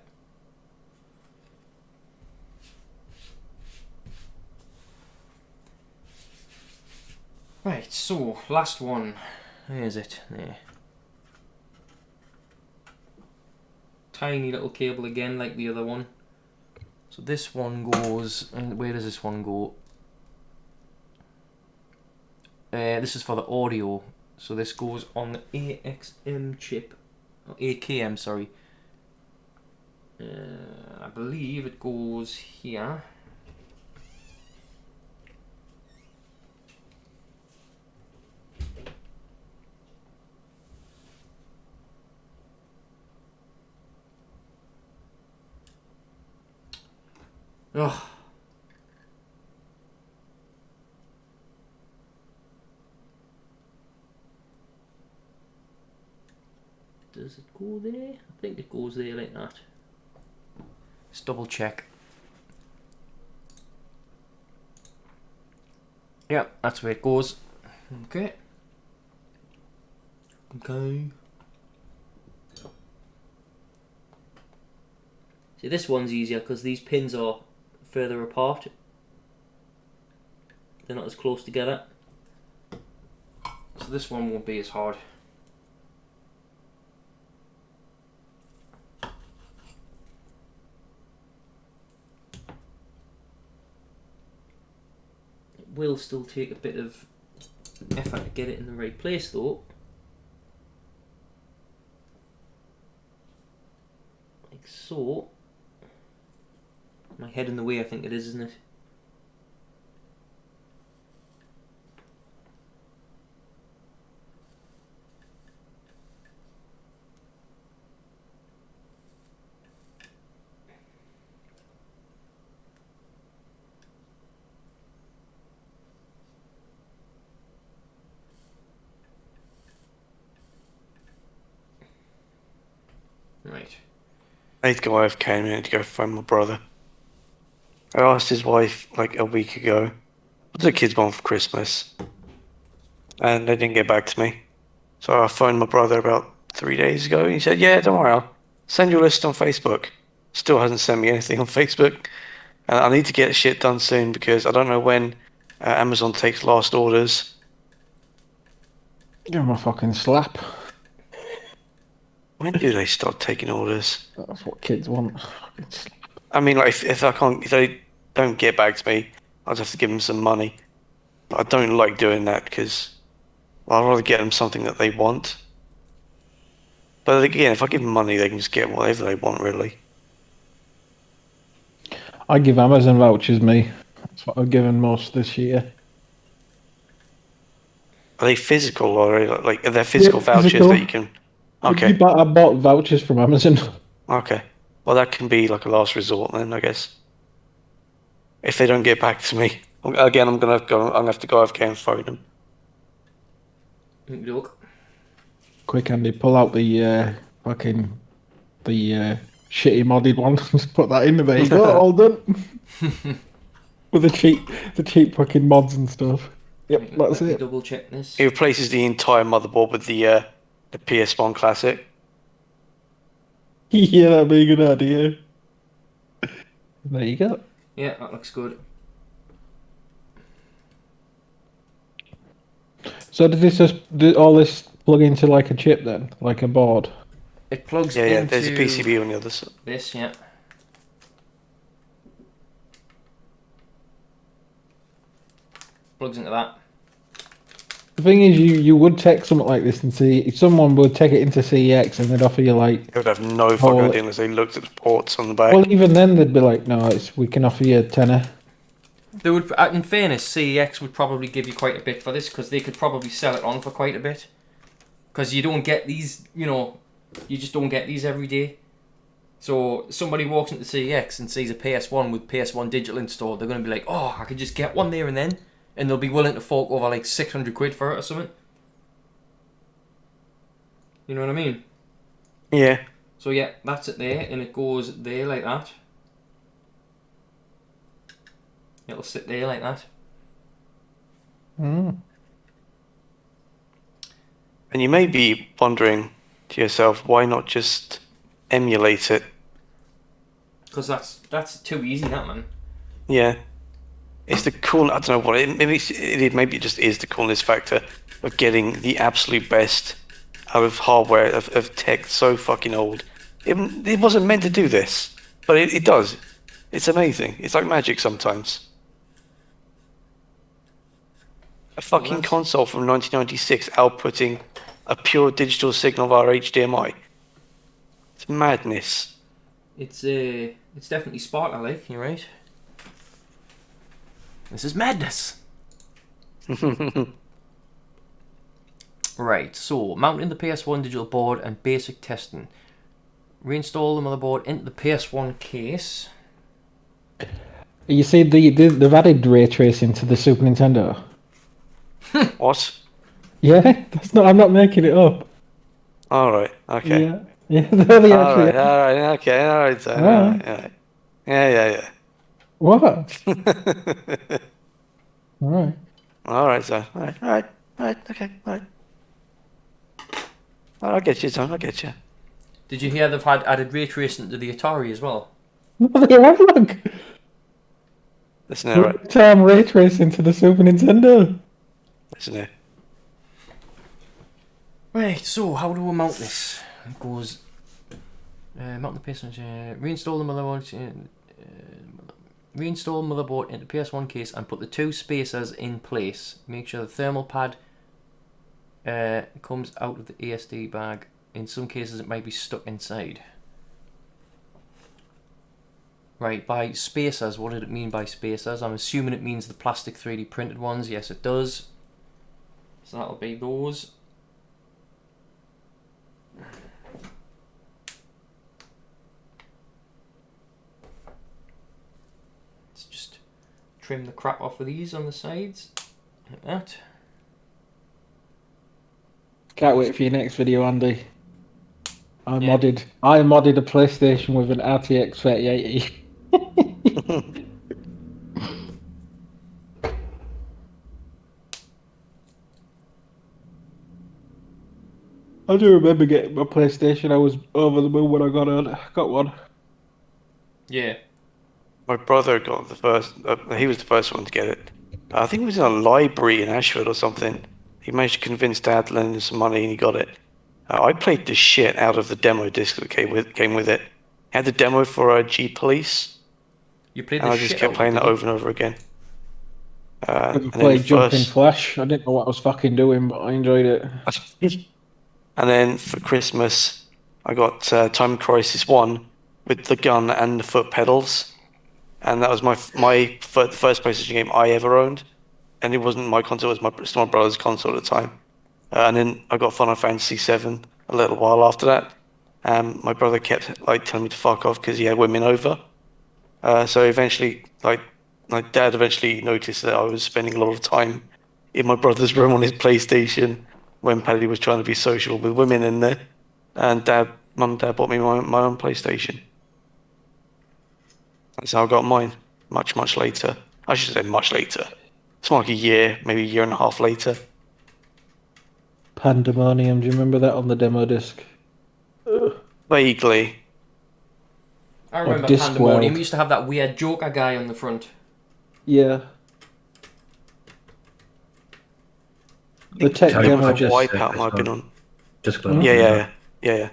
Right, so, last one. Where is it? There. Tiny little cable again, like the other one. So this one goes... And where does this one go? This is for the audio. So this goes on the AXM chip. Or AKM, sorry. I believe it goes here. Oh. Does it go there? I think it goes there like that. Let's double check. Yeah, that's where it goes. Okay. Okay. See, this one's easier because these pins are further apart. They're not as close together. So this one won't be as hard. It will still take a bit of effort to get it in the right place though. Like so. My head in the way, I think it is, isn't it? Right. I need to go AFK and I need to go find my brother. I asked his wife like a week ago, what do the kids want for Christmas? And they didn't get back to me. So I phoned my brother about 3 days ago. He said, yeah, don't worry, I'll send you a list on Facebook. Still hasn't sent me anything on Facebook. And I need to get shit done soon because I don't know when Amazon takes last orders. Give him a fucking slap. When do they start taking orders? That's what kids want. Fucking slap. I mean, like, if they don't get back to me, I'll just have to give them some money. But I don't like doing that because I'd rather get them something that they want. But again, if I give them money, they can just get whatever they want, really. I give Amazon vouchers, me. That's what I've given most this year. Are they physical or are they like are they physical vouchers physical. that you can? Okay, I bought vouchers from Amazon. okay. Well, that can be like a last resort then, I guess. If they don't get back to me, again, I'm gonna have to go AFK and phone them. Look. Quick, Andy, pull out the fucking shitty modded one. Just put that in there. You go, all done. With the cheap fucking mods and stuff. Yep, that's Let me it. double check this. It replaces the entire motherboard with the PS1 Classic. Yeah, that'd be a good idea. There you go. Yeah, that looks good. So did all this plug into like a chip then, like a board? It plugs Yeah, into there's a PCB on the other side. this, yeah. Plugs into that. The thing is, you would take something like this and see if someone would take it into CEX and they'd offer you like. They would have no fucking idea unless they looked at the ports on the back. Well, even then they'd be like, no, we can offer you a tenner. They would, in fairness, CEX would probably give you quite a bit for this because they could probably sell it on for quite a bit. Because you don't get these, you just don't get these every day. So somebody walks into CEX and sees a PS1 with PS1 Digital installed, they're going to be like, oh, I could just get one there and then. And they'll be willing to fork over like 600 quid for it or something. You know what I mean? Yeah. So yeah, that's it there, and it goes there like that. It'll sit there like that. Mm. And you may be wondering to yourself, why not just emulate it? Because that's too easy, that man. Yeah. It's the cool. I don't know what maybe it just is the coolness factor of getting the absolute best out of hardware of tech so fucking old. It wasn't meant to do this, but it does. It's amazing. It's like magic sometimes. A fucking console from 1996 outputting a pure digital signal via HDMI. It's madness. It's definitely Sparta-like. You're right. This is madness. Right, so mounting the PS1 digital board and basic testing. Reinstall the motherboard into the PS1 case. You see, they've added ray tracing to the Super Nintendo. What? Yeah, I'm not making it up. All right. Okay. Yeah, they All actually. right. All right. Okay. All right. All right. All right. Yeah. What? Alright. All right, so all right, okay, all right. I get you, son. I get you. Did you hear they've had added ray tracing to the Atari as well? What the hell, look? Listen here, right? Time ray tracing to the Super Nintendo. Listen here. Right, so how do we mount this? It goes mount the PS1, reinstall the motherboard, reinstall motherboard into PS1 case and put the two spacers in place. Make sure the thermal pad comes out of the ASD bag. In some cases, it might be stuck inside. Right, by spacers, what did it mean by spacers? I'm assuming it means the plastic 3D printed ones. Yes, it does. So that'll be those. Let's just trim the crap off of these on the sides, like that. Can't wait for your next video, Andy. I Yeah. modded a PlayStation with an RTX 3080. I do remember getting my PlayStation. I was over the moon when I got one. Yeah. My brother got the first. He was the first one to get it. I think it was in a library in Ashford or something. He managed to convince Dad to lend him some money, and he got it. I played the shit out of the demo disc that came with it. Had the demo for G Police, You played and the I just shit kept out playing of that it. over and over again. I And then played the Jumping first, Flash. I didn't know what I was fucking doing, but I enjoyed it. and then for Christmas, I got Time Crisis 1 with the gun and the foot pedals, and that was my first PlayStation game I ever owned. And it wasn't my console; it was my brother's console at the time. And then I got Final Fantasy 7 a little while after that. My brother kept like telling me to fuck off because he had women over. So eventually, like my dad eventually noticed that I was spending a lot of time in my brother's room on his PlayStation when Paddy was trying to be social with women in there. And mum and dad bought me my own PlayStation. That's how I got mine. Much later. I should say much later. It's more like a year, maybe a year and a half later. Pandemonium. Do you remember that on the demo disc? Vaguely. I remember Discworld. Pandemonium used to have that weird Joker guy on the front. Yeah. The tech Tell you demo what, disc. Wipeout might have been on. Just Yeah. The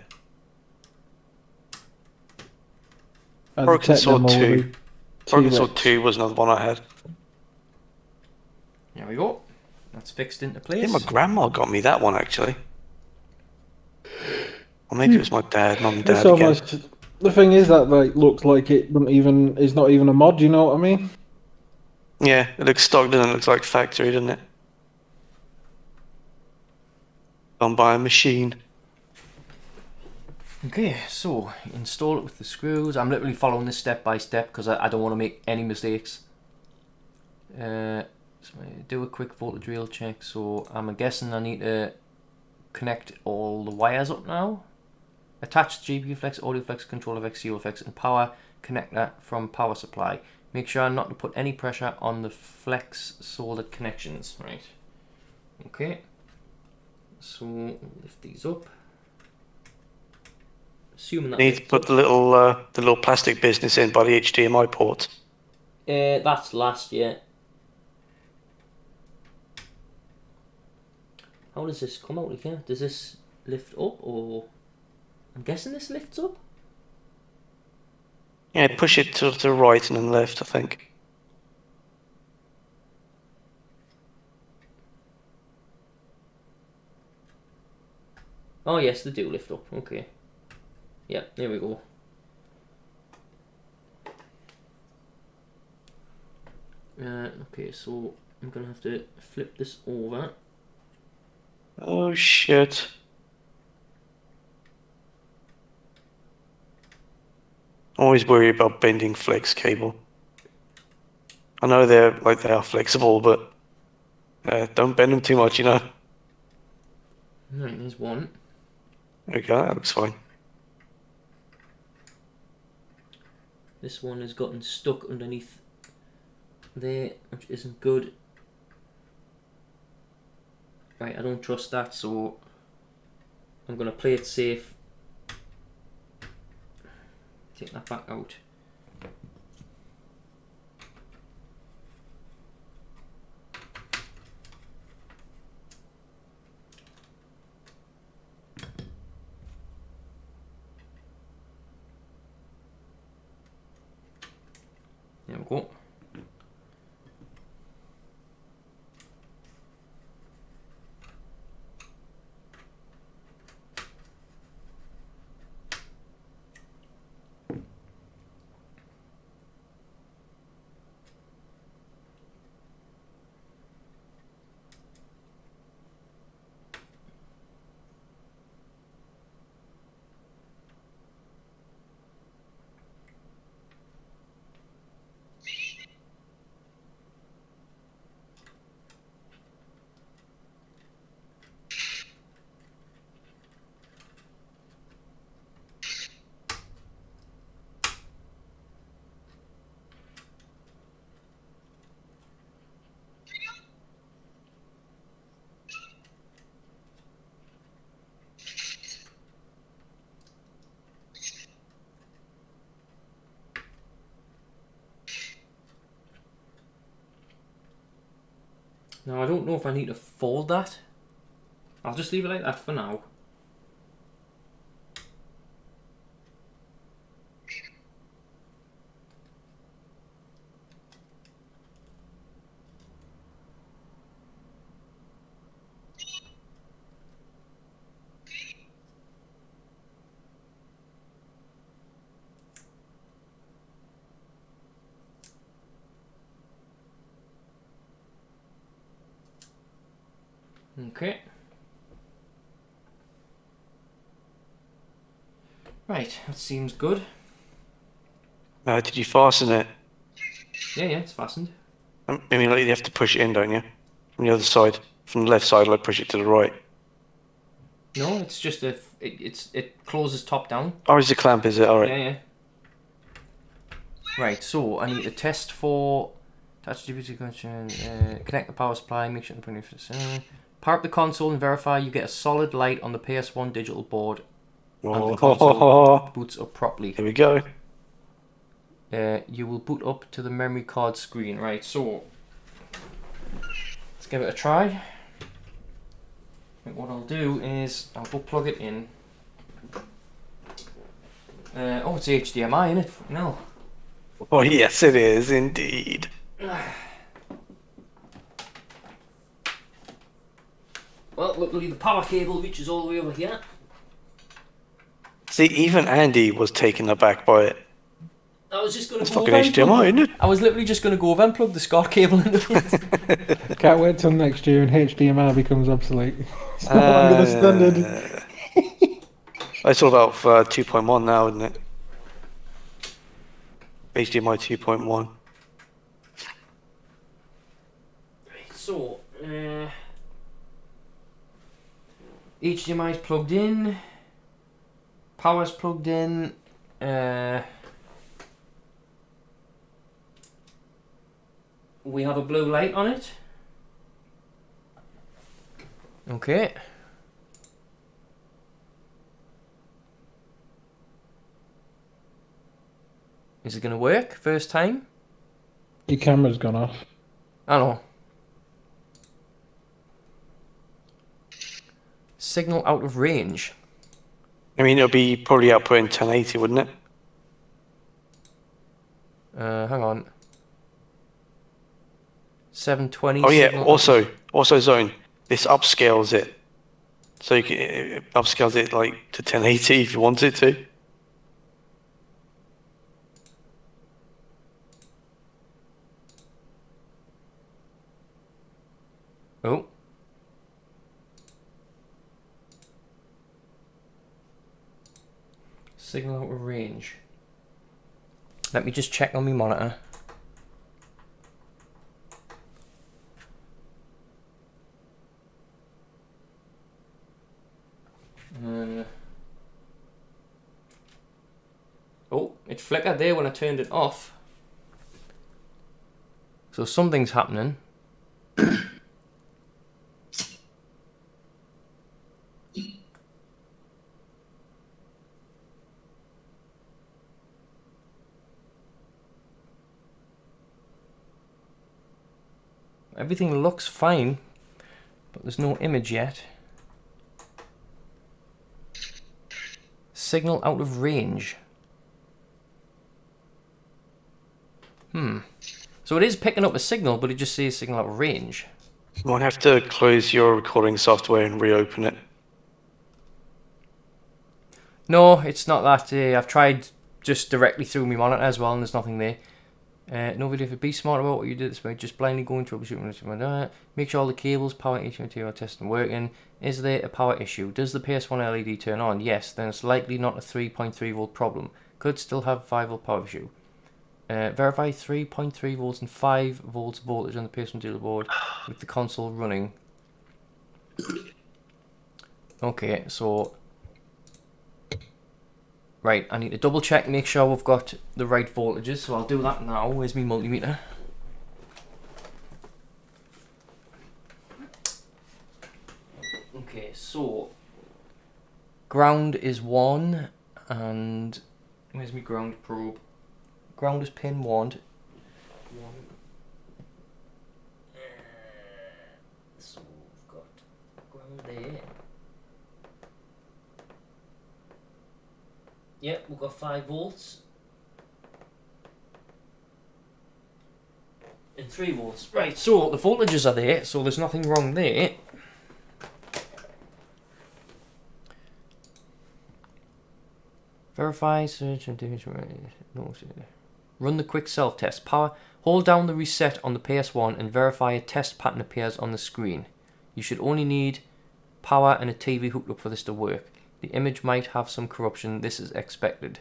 Broken tech Sword demo 2. with the Broken Sword T-Rex. 2 was another one I had. There we go. That's fixed into I place. think my grandma got me that one actually. Or maybe it was my dad, mum and It's dad again. almost. The thing is that like looks like it doesn't even is not even a mod. You know what I mean? Yeah, it looks stock, doesn't it? It looks like factory, doesn't it? Done by a machine. Okay, so install it with the screws. I'm literally following this step by step because I don't want to make any mistakes. So do a quick voltage reel check. So I'm guessing I need to connect all the wires up now. Attach the GPU flex, audio flex, controller flex, CO flex, and power connector from power supply. Make sure not to put any pressure on the flex soldered connections. Right. Okay. So lift these up. Assuming that Need to put the little plastic business in by the HDMI port. that's last year. How does this come out of here? Does this lift up or? I'm guessing this lifts up. Yeah, push it to the right and then left, I think. Oh yes, they do lift up. Okay. Yeah, there we go. Okay, so I'm gonna have to flip this over. Oh shit. Always worry about bending flex cable. I know they are flexible, but don't bend them too much, you know. Right, there's one. There we go, that looks fine. This one has gotten stuck underneath there, which isn't good. Right, I don't trust that, so I'm going to play it safe. Take that back out. There we go. Now I don't know if I need to fold that. I'll just leave it like that for now. Okay. Right, that seems good. Did you fasten it? Yeah, it's fastened. I mean, like, you have to push it in, don't you? From the other side. From the left side, like push it to the right. No, it's just it closes top down. Oh, it's a clamp, is it? Alright. Yeah. Right, so I need to test for touch GPT connection, connect the power supply, make sure the power up the console and verify you get a solid light on the PS1 Digital board and the console boots up properly. Here we go. You will boot up to the memory card screen. Right, so let's give it a try. What I'll do is I'll go plug it in. Oh, it's HDMI, isn't it? No. Oh, yes, it is indeed. Well, luckily the power cable reaches all the way over here. See, even Andy was taken aback by it. I was just going to It's go fucking over and HDMI, isn't it? I was literally just going to go over and plug the SCART cable into it. Can't wait till next year and HDMI becomes obsolete. It's no longer the standard. It's all about 2.1 now, isn't it? HDMI 2.1. So, HDMI is plugged in. Power's plugged in. We have a blue light on it. Okay. Is it going to work first time? Your camera's gone off. I know. Signal out of range. I mean, it'll be probably outputting 1080, wouldn't it? Hang on. 720. Oh yeah. signal Also, Zone. This upscales it, so you can it upscales it like to 1080 if you wanted to. Oh. Signal out of range. Let me just check on my monitor. It flickered there when I turned it off. So something's happening. Everything looks fine, but there's no image yet. Signal out of range. So it is picking up a signal, but it just says signal out of range. You might have to close your recording software and reopen it. No, it's not that. I've tried just directly through my monitor as well, and there's nothing there. No video for be smart about what you did this way. Just blindly go and troubleshoot. Make sure all the cables, power issue, are testing working. Is there a power issue? Does the PS1 LED turn on? Yes, then it's likely not a 3.3 volt problem. Could still have 5 volt power issue. Verify 3.3 volts and 5 volts voltage on the PS1 Digital board with the console running. Okay, so right, I need to double check, make sure we've got the right voltages, so I'll do that now. Where's my multimeter? Okay, so ground is 1, and where's my ground probe? Ground is pin 1. So we've got ground there. Yep, we've got 5 volts. And 3 volts. Right, so the voltages are there, so there's nothing wrong there. Verify, search, and damage. No, run the quick self-test. Power. Hold down the reset on the PS1 and verify a test pattern appears on the screen. You should only need power and a TV hooked up for this to work. The image might have some corruption. This is expected.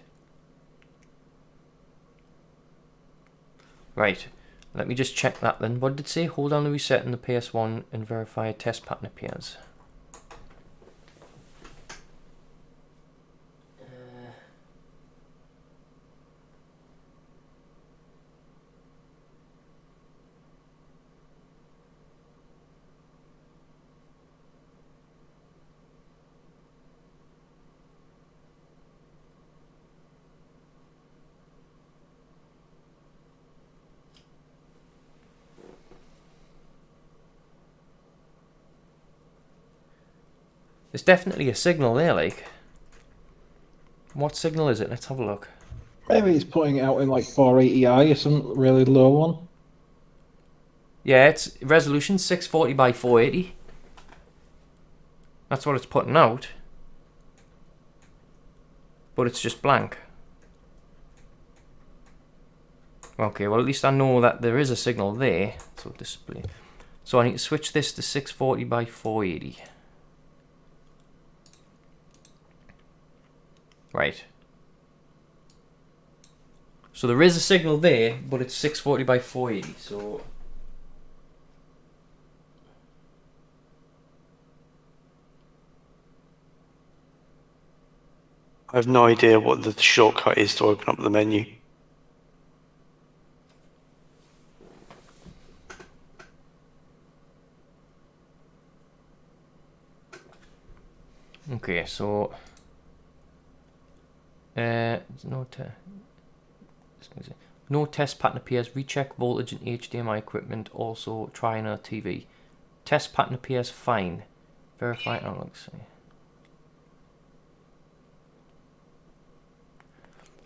Right. Let me just check that then. What did it say? Hold down the reset on the PS1 and verify a test pattern appears. There's definitely a signal there, like. What signal is it? Let's have a look. Maybe it's putting it out in like 480i or some really low one. Yeah, it's resolution 640 by 480. That's what it's putting out. But it's just blank. Okay, well at least I know that there is a signal there. So display. So I need to switch this to 640 by 480. Right. So there is a signal there, but it's 640 by 480. So I have no idea what the shortcut is to open up the menu. okay, so no test pattern appears. Recheck voltage and HDMI equipment. Also try another TV. Test pattern appears fine. Verify. Oh, let's see.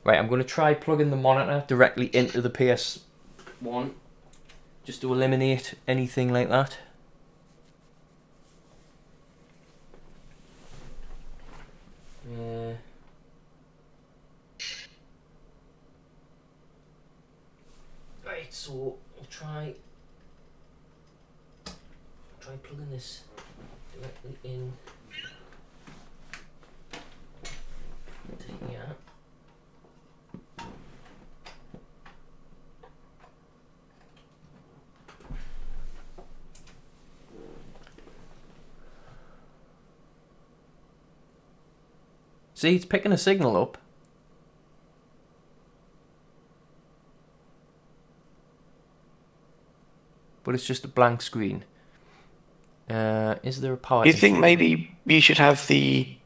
Right, I'm going to try plugging the monitor directly into the PS1 just to eliminate anything like that. Right, so I'll try plugging this directly in. Yeah. See, it's picking a signal up. but it's just a blank screen. Is there a power? Do you think issue? maybe you should have the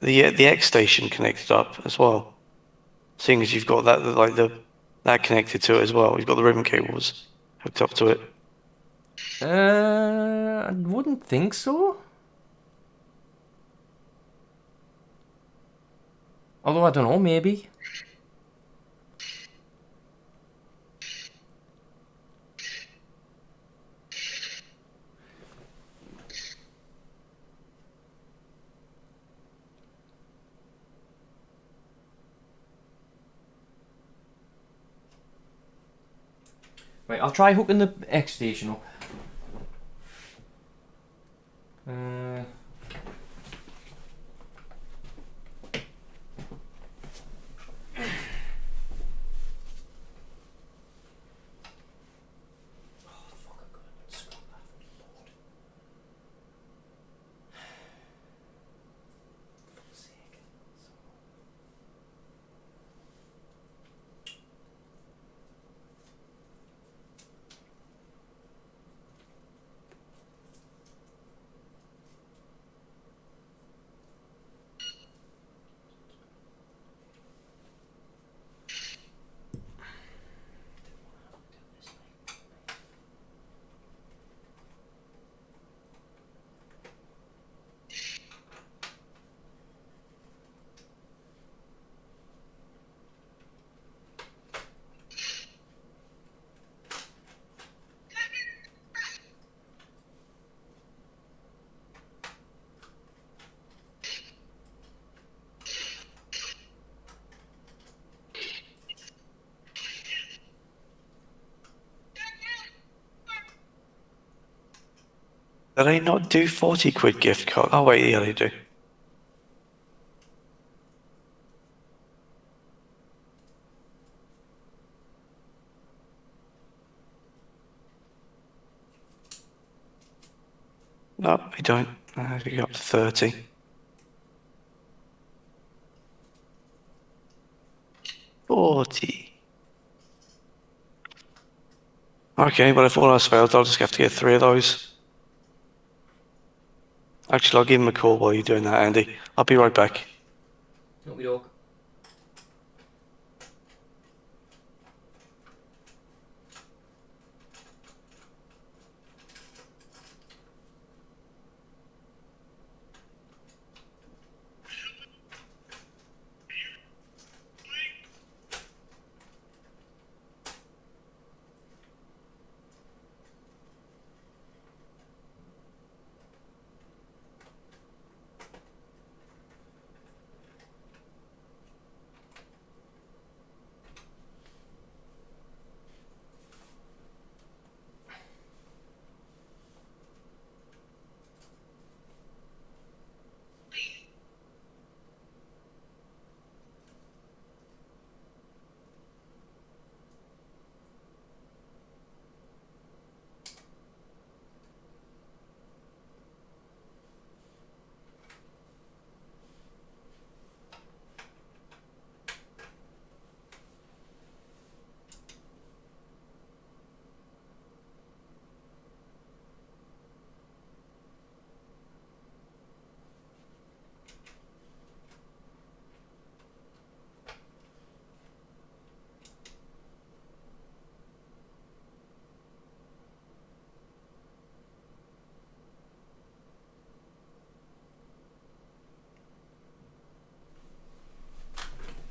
X station connected up as well? Seeing as you've got that that connected to it as well. You've got the ribbon cables hooked up to it. I wouldn't think so. Although I don't know, maybe. Right, I'll try hooking the X station up. Do they not do 40 quid gift card? Oh wait, yeah, they do. No, they don't. They go up to 30. $40. Okay, but if all else fails, I'll just have to get 3 of those. Actually, I'll give him a call while you're doing that, Andy. I'll be right back. Not me dog.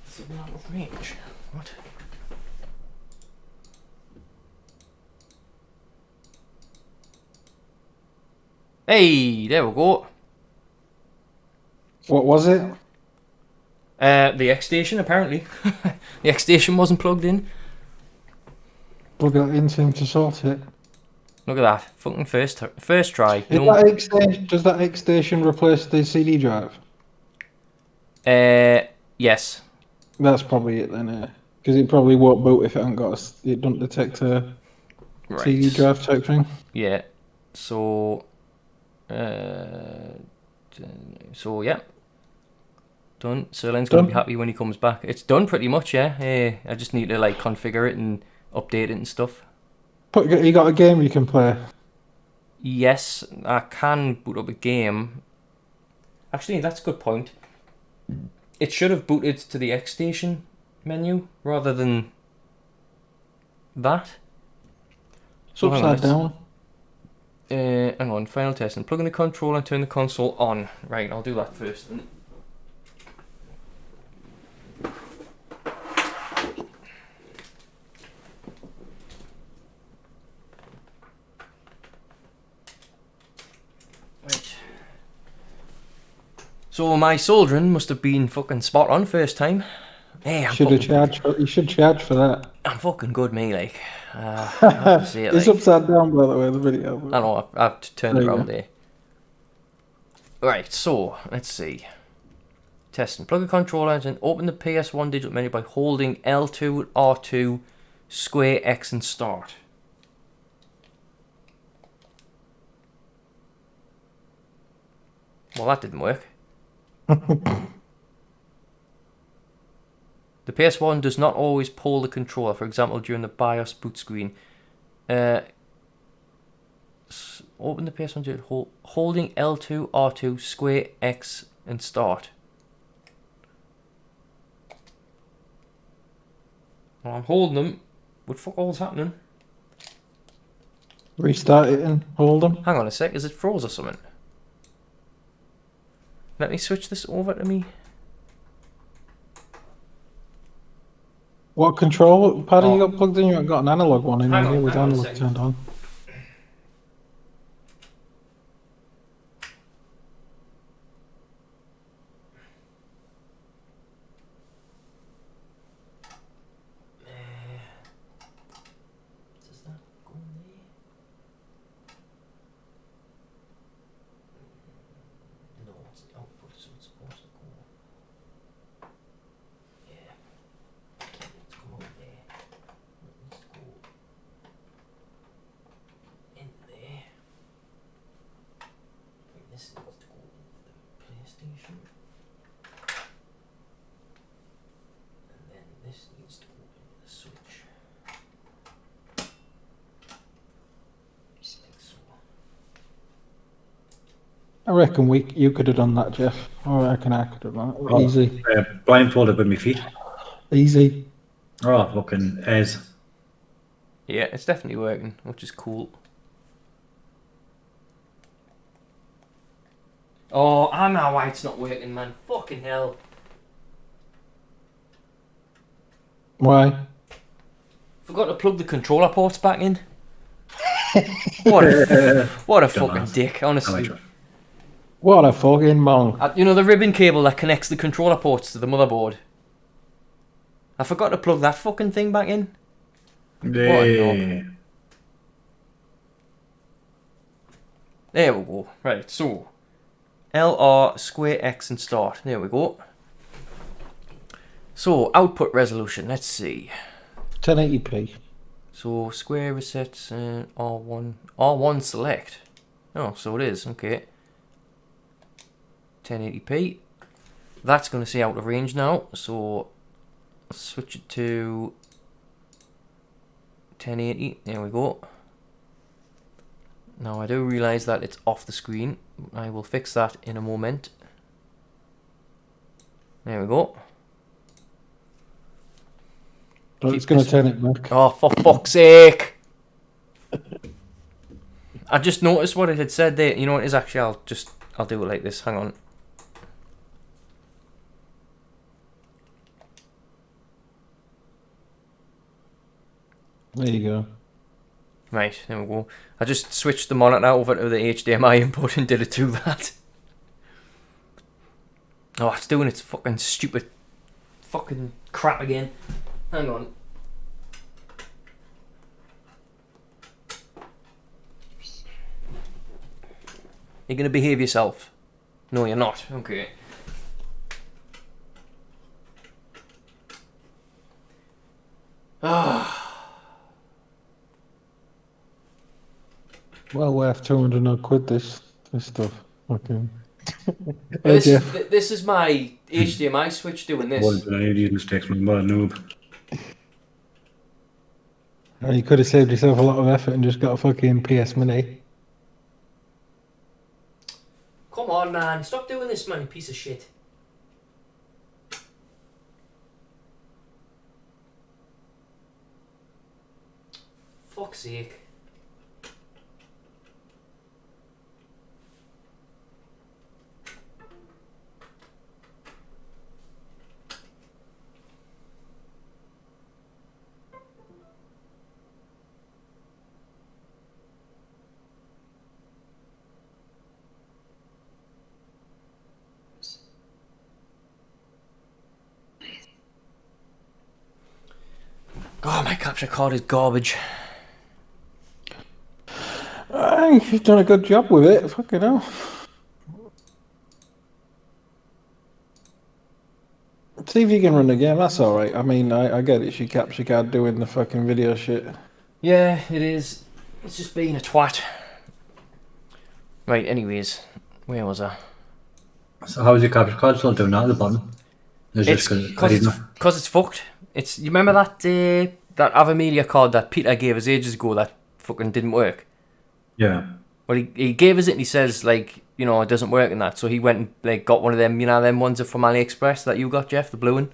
Signal out of range. What? Hey, there we go. What was it? The X station, apparently. The X station wasn't plugged in. Plug it into him to sort it. Look at that. Fucking first try. Is No. that X station, does that X station replace the CD drive? Yes. That's probably it then, because it probably won't boot if it hasn't got it don't detect a Right. CD drive type thing. Yeah. So. So yeah. Done. Serlin's gonna Done. be happy when he comes back. It's done pretty much, yeah. I just need to like configure it and update it and stuff. You got a game you can play. Yes, I can boot up a game. Actually, that's a good point. It should have booted to the X Station menu rather than that. It's Well, hang on, upside down. Hang on, final testing. Plug in the controller and turn the console on. Right, I'll do that first. Then. Right. So my soldering must have been fucking spot on first time. Hey, You should charge for that. I'm fucking good, me. Like, I have to say it. It's Like, upside down, by the way. The video. I know I've turned There it you around go. there. Right, so let's see. Testing. Plug a controller in and open the PS1 Digital menu by holding L2, R2, square X and start. Well, that didn't work. The PS1 does not always pull the controller, for example, during the BIOS boot screen. Open the PS1 Digital, holding L2, R2, square X and start. Well, I'm holding them. What fuck all's happening? Restart it and hold them. Hang on a sec, is it froze or something? Let me switch this over to me. What control pad Oh. you got plugged in? You haven't got an analog one in Hang here on, with hang on a analog second. turned on. Does that go there? No, it's the output, so it's supposed to go. Yeah. Let's go over there. Let's go in there. Wait, this needs to go into the PlayStation. And then this needs to go into the Switch. Just like so. I reckon you could have done that, Jeff. I reckon I could have done it. Oh. Easy. Blindfolded with my feet. Easy. Oh, fucking Ez. Yeah, it's definitely working, which is cool. Oh, I know why it's not working, man. Fucking hell. Why? Forgot to plug the controller ports back in. What a fucking Dumbass. dick, Am I honestly. sure? What a fucking monk. You know the ribbon cable that connects the controller ports to the motherboard? I forgot to plug that fucking thing back in. Yeah. There we go. Right, so LR square X and start. There we go. So output resolution. Let's see. 1080p. So square resets R1 select. Oh, so it is. Okay. 1080p. That's going to see out of range now. So let's switch it to 1080. There we go. Now I do realise that it's off the screen. I will fix that in a moment. There we go. But it's going to turn it back. Oh, for fuck's sake! I just noticed what it had said there. You know what it is actually? I'll do it like this. Hang on. There you go. Right, there we go. I just switched the monitor over to the HDMI input and did it to that. Oh, it's doing its fucking stupid fucking crap again. Hang on. You're gonna behave yourself. No, you're not. Okay. Well worth 200 odd quid this stuff. Okay. Hey, Jeff. This is my HDMI switch doing What this. did I do these mistakes? I'm not a noob. You could have saved yourself a lot of effort and just got a fucking PS Mini. Come on, man. Stop doing this, man, you piece of shit. Fuck's sake. God, my capture card is garbage. You've done a good job with it. Fucking hell. See if you can run the game. That's all right. I mean, I get it. She capture card doing the fucking video shit. Yeah, it is. It's just being a twat. Right, anyways. Where was I? So how is your capture card still doing that at the bottom? Is It's this because it's fucked. It's, you remember that that Avamedia card that Peter gave us ages ago that fucking didn't work? Yeah. Well, he gave us it and he says, like, you know, it doesn't work and that. So he went and, like, got one of them, you know, them ones from AliExpress that you got, Jeff, the blue one.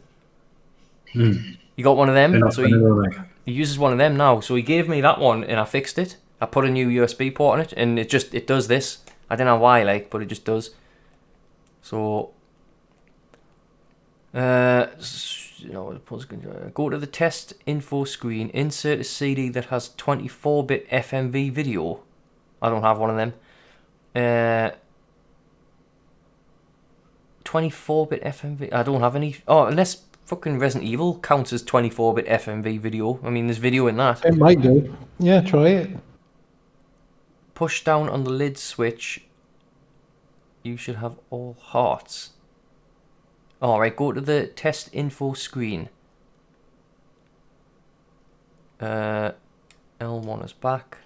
He got one of them, so he uses one of them now. So he gave me that one and I fixed it. I put a new USB port on it and it does this. I don't know why, like, but it just does. So, you know, go to the test info screen, insert a CD that has 24-bit FMV video. I don't have one of them. 24-bit FMV. I don't have any. Oh, unless fucking Resident Evil counts as 24-bit FMV video. I mean, there's video in that. It might do. Yeah, try it. Push down on the lid switch. You should have all hearts. Alright, go to the test info screen. L1 is back.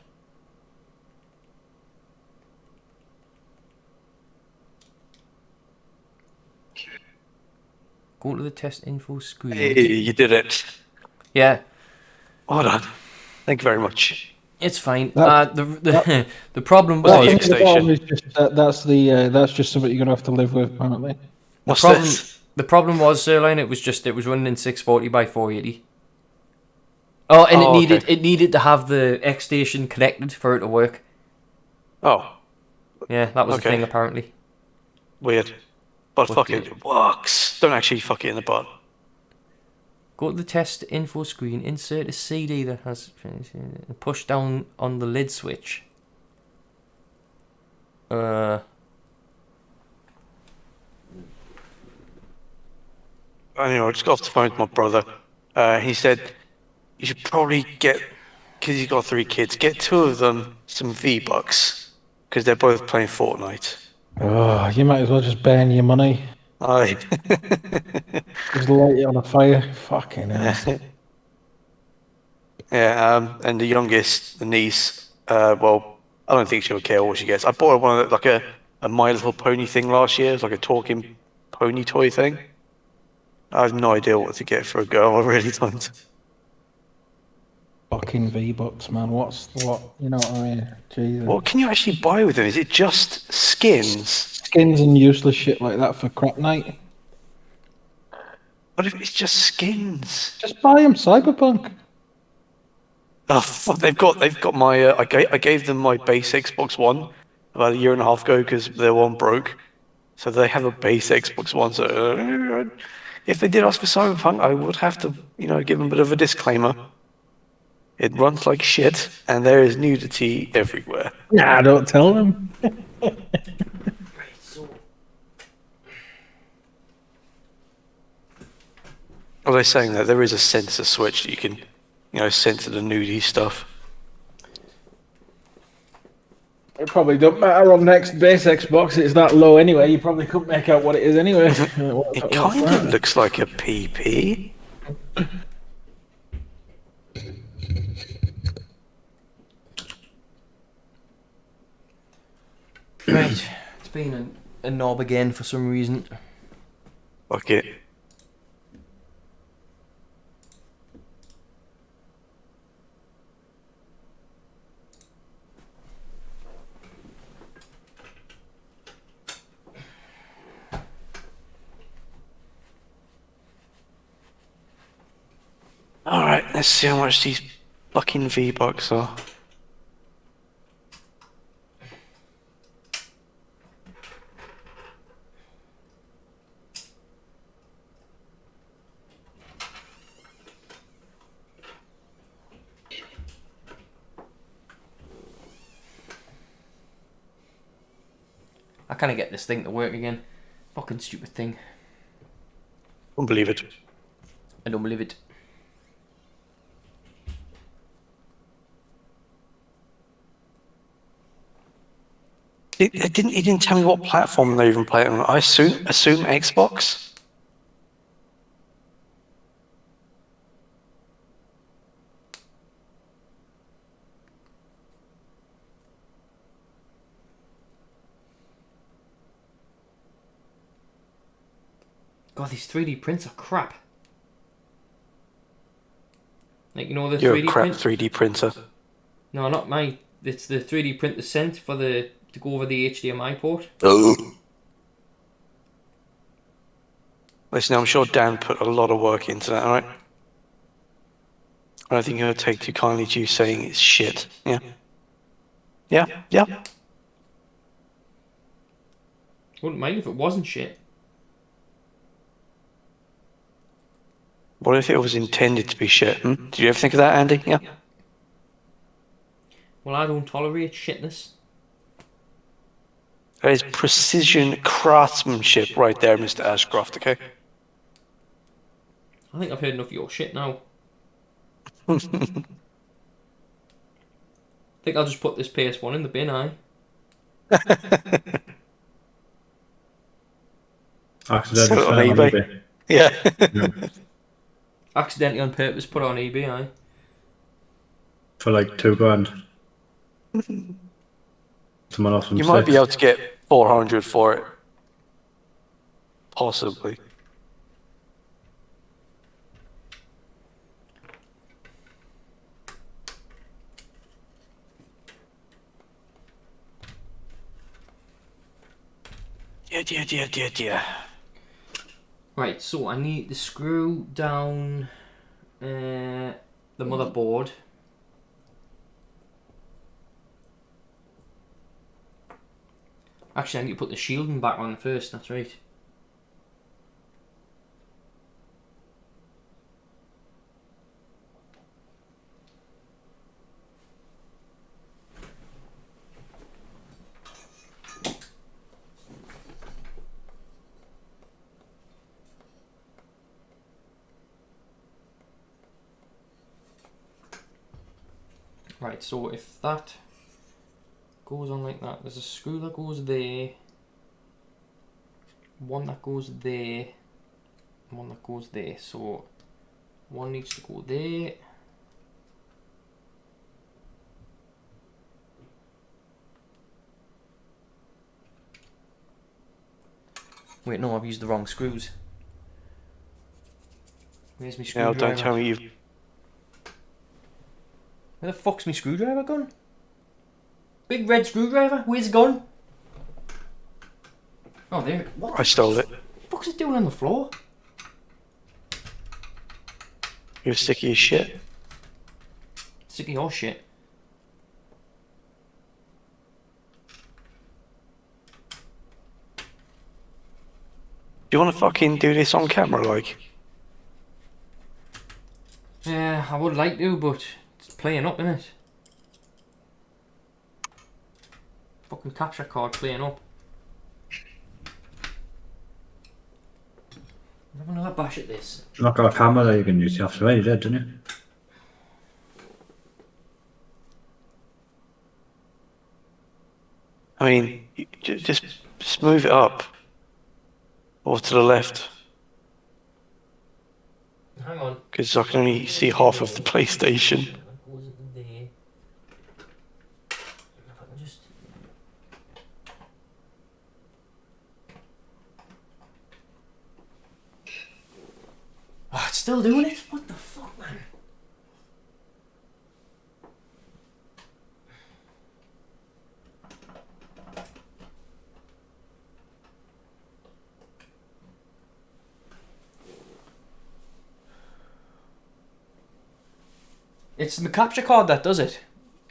Go to the test info screen. Hey, you did it. Yeah, Well done. Thank you very much. it's fine. That- The problem What's was the That next thing at the bottom station? is that's just something you're gonna have to live with, apparently. What's problem. this? The problem was, Sirline, it was running in 640 by 480. Oh, and Oh, it needed to have the X station connected for it to work. Oh, Yeah, that was the Okay. thing apparently. weird. But What fucking the- it works. Don't actually fuck it in the butt. Go to the test info screen, insert a CD that has and push down on the lid switch. Anyway, I just got off the phone with my brother. He said you should probably get, because he's got 3 kids, get 2 of them some V-Bucks, because they're both playing Fortnite. Oh, you might as well just burn your money. Aye. Just light it on a fire. Fucking hell. Yeah, and the youngest, the niece, well, I don't think she'll care what she gets. I bought her one of the, like a My Little Pony thing last year. It's like a talking pony toy thing. I have no idea what to get for a girl. I really don't. Fucking V-Bucks, man. What? You know what I mean? Jesus. What can you actually buy with them? Is it just skins? Skins and useless shit like that for crap night. What if it's just skins? Just buy them Cyberpunk. Oh, fuck, they've got my. I gave them my base Xbox One about a year and a half ago because their one broke. So they have a base Xbox One. So if they did ask for Cyberpunk, I would have to, give them a bit of a disclaimer. It runs like shit, and there is nudity everywhere. Nah, don't tell them. Are they saying that there is a sensor switch that you can, censor the nudie stuff? It probably don't matter on next base Xbox. It's that low anyway. You probably couldn't make out what it is anyway. It kind of looks like a PP. Right, it's been a knob again for some reason. Fuck it. Let's see how much these fucking V-Bucks are. I can't get this thing to work again. Fucking stupid thing. Don't believe it. I don't believe it. He didn't tell me what platform they even play it on. I assume Xbox. God, these 3D prints are crap. Like, you know the You're 3D a crap print? 3D printer. No, not my. It's the 3D print they sent for to go over the HDMI port. Oh. Listen, I'm sure Dan put a lot of work into that, alright? I don't think he'll take too kindly to you saying it's shit. Yeah. Yeah, yeah. Wouldn't mind if it wasn't shit. What if it was intended to be shit? Hmm? Did you ever think of that, Andy? Yeah. Well, I don't tolerate shitness. That is precision craftsmanship right there, Mr. Ashcroft, okay? I think I've heard enough of your shit now. I think I'll just put this PS1 in the bin, Accidentally Sell it on sell it on eBay. eBay. Yeah. Accidentally on purpose put it on eBay, For like $2,000. Someone else from You might be 6. able to get 400 for it. Possibly. Yeah. Right, so I need to screw down the motherboard. Actually, I need to put the shielding back on first, that's right. Right, so if that goes on like that, there's a screw that goes there, one that goes there, and one that goes there. So one needs to go there. Wait, no, I've used the wrong screws. Where's my Now, screwdriver? don't tell me you've... Where the fuck's my screwdriver gone? Big red screwdriver? Where's it gone? Oh, there. What I stole it. the fuck's it doing on the floor? You're sticky as shit. Sick of your shit. Do you want to fucking do this on camera, like? Yeah, I would like to, but it's playing up, innit? Fucking capture card playing up. Have another bash at this. You've not got a camera that you can use. You have to read it, don't you? I mean, just move it up. Or to the left. Hang on. Because I can only see half of the PlayStation. That goes into there. If I can just... Oh, it's still doing it? What the fuck, man? It's the capture card that does it.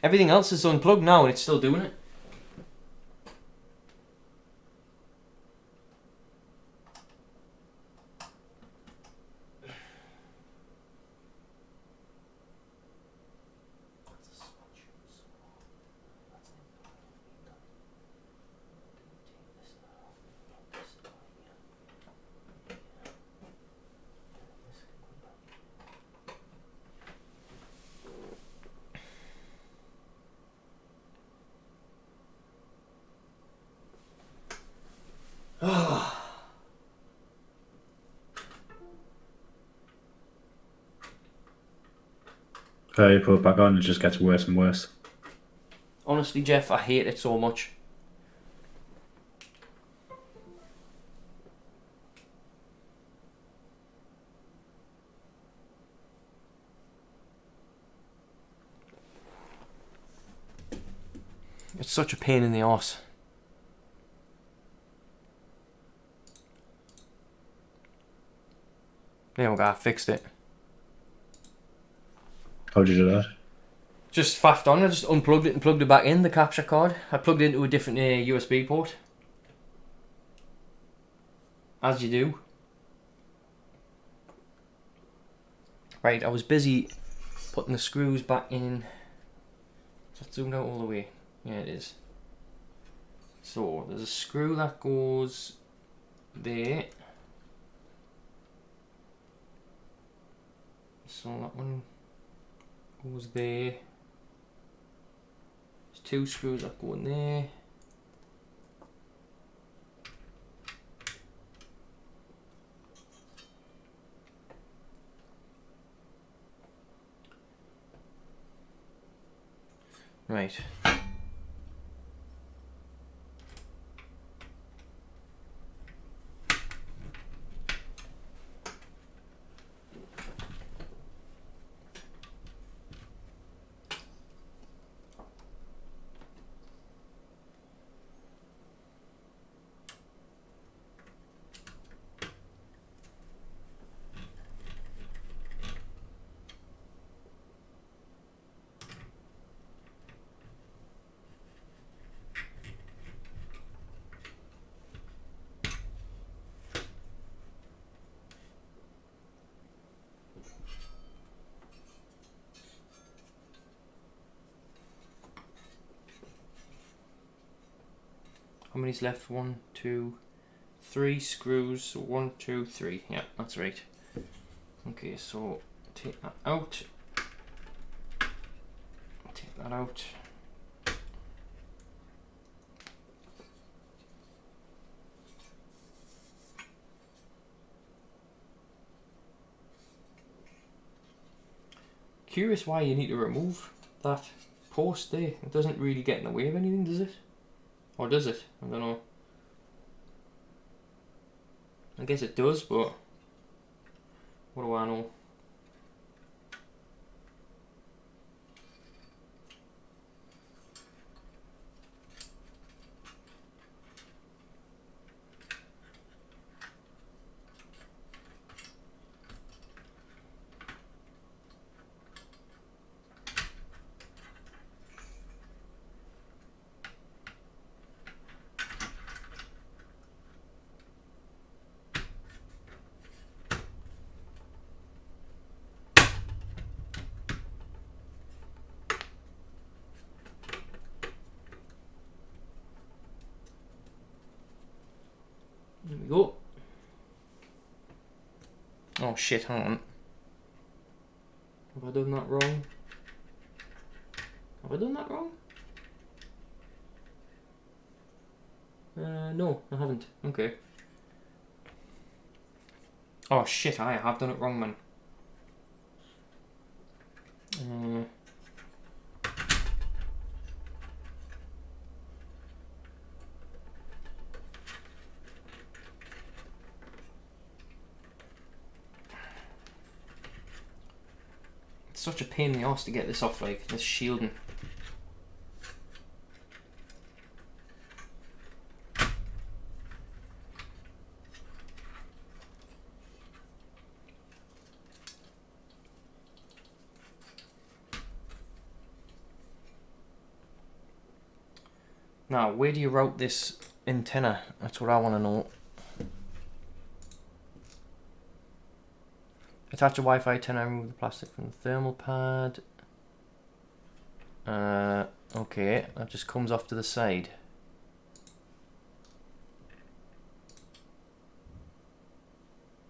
Everything else is unplugged now and it's still doing it. You put it back on, it just gets worse and worse. Honestly, Jeff, I hate it so much. It's such a pain in the arse. There we go, I fixed it. How'd you do that? Just faffed on, I just unplugged it and plugged it back in, the capture card. I plugged it into a different USB port. As you do. Right, I was busy putting the screws back in. Just zoomed out all the way. Yeah, it is. So, there's a screw that goes there. So that one goes there. There's two screws that go in there. Right. How many's left? 1, 2, 3 screws. So 1, 2, 3. Yeah, that's right. Okay, so take that out. Take that out. Curious why you need to remove that post there. It doesn't really get in the way of anything, does it? Or does it? I don't know. I guess it does, but what do I know? There we go. Oh shit, hang on. Have I done that wrong? Have I done that wrong? No, I haven't. Okay. Oh shit, I have done it wrong, man. It's such a pain in the arse to get this off, like, this shielding. Now, where do you route this antenna? That's what I want to know. Attach a Wi-Fi antenna, remove the plastic from the thermal pad. Okay, that just comes off to the side.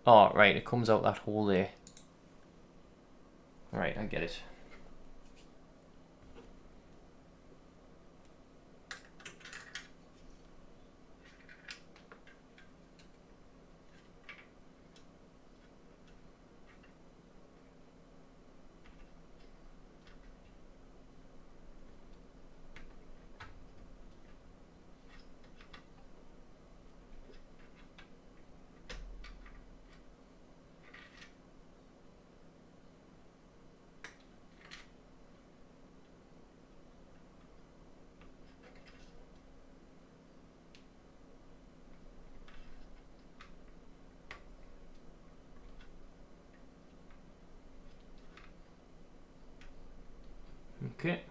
Oh, right, it comes out that hole there. Right, I get it. Okay.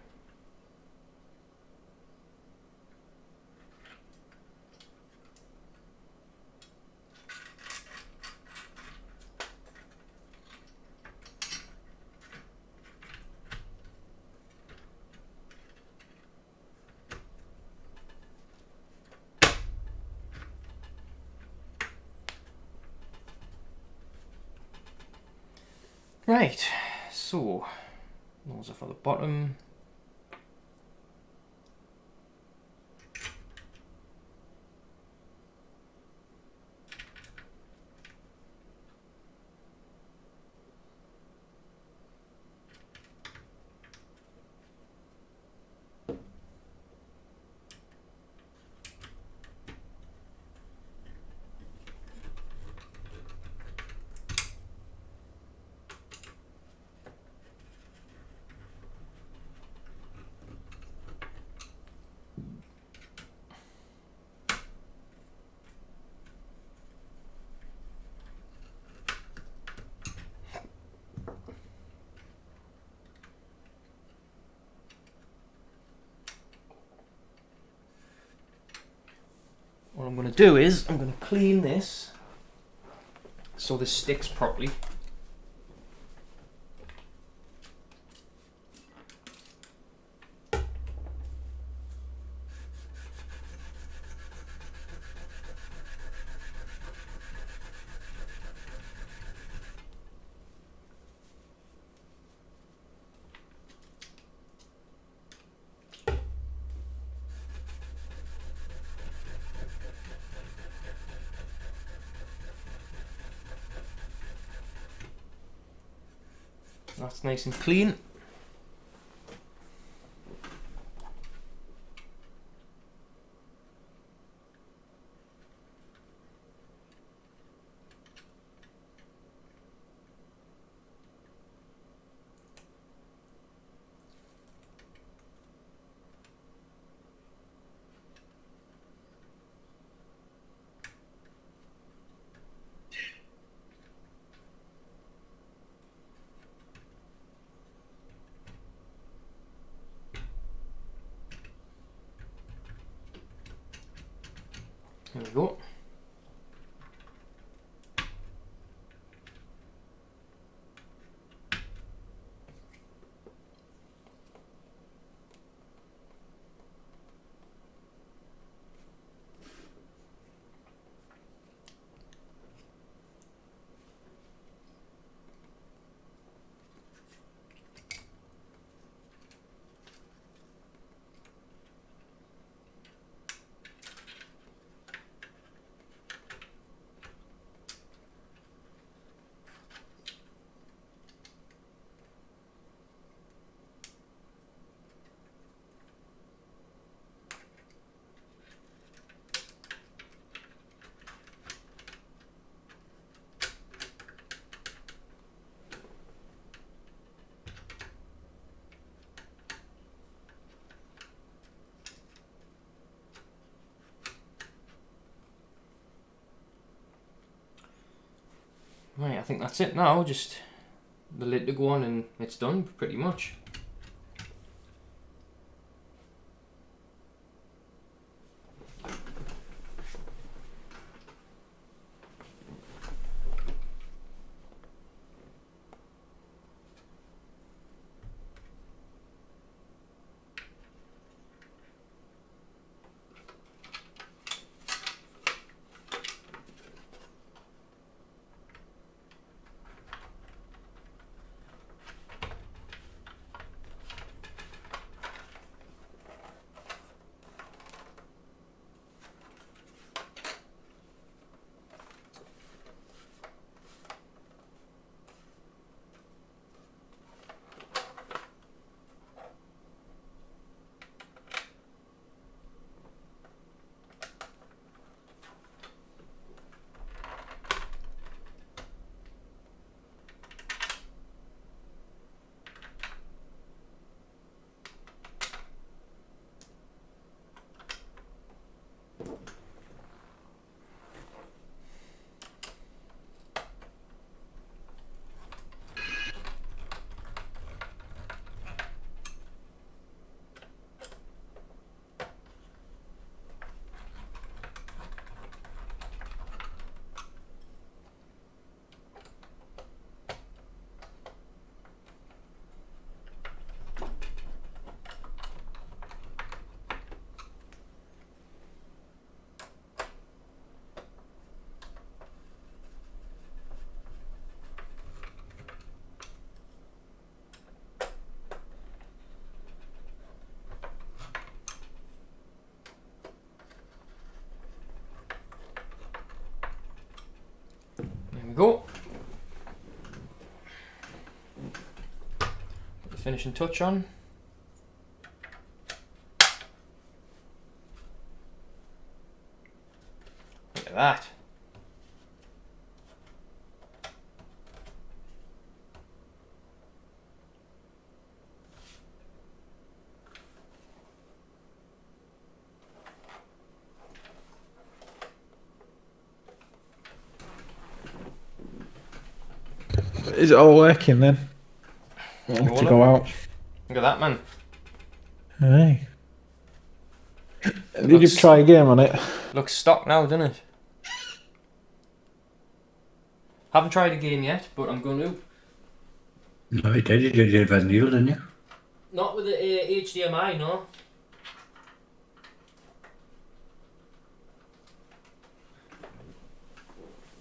Right, so those are for the bottom. What I'm going to do is I'm going to clean this so this sticks properly. That's nice and clean. There we go. Right, I think that's it now. Just the lid to go on and it's done pretty much. we go. Put the finishing touch on. Look at that. Is it all working then? I have to go out. Look at that, man. Aye. Did you try a game on it? Looks stock now, doesn't it? Haven't tried a game yet, but I'm going to. No, you did. You did Resident Evil, didn't you? Not with the HDMI, no.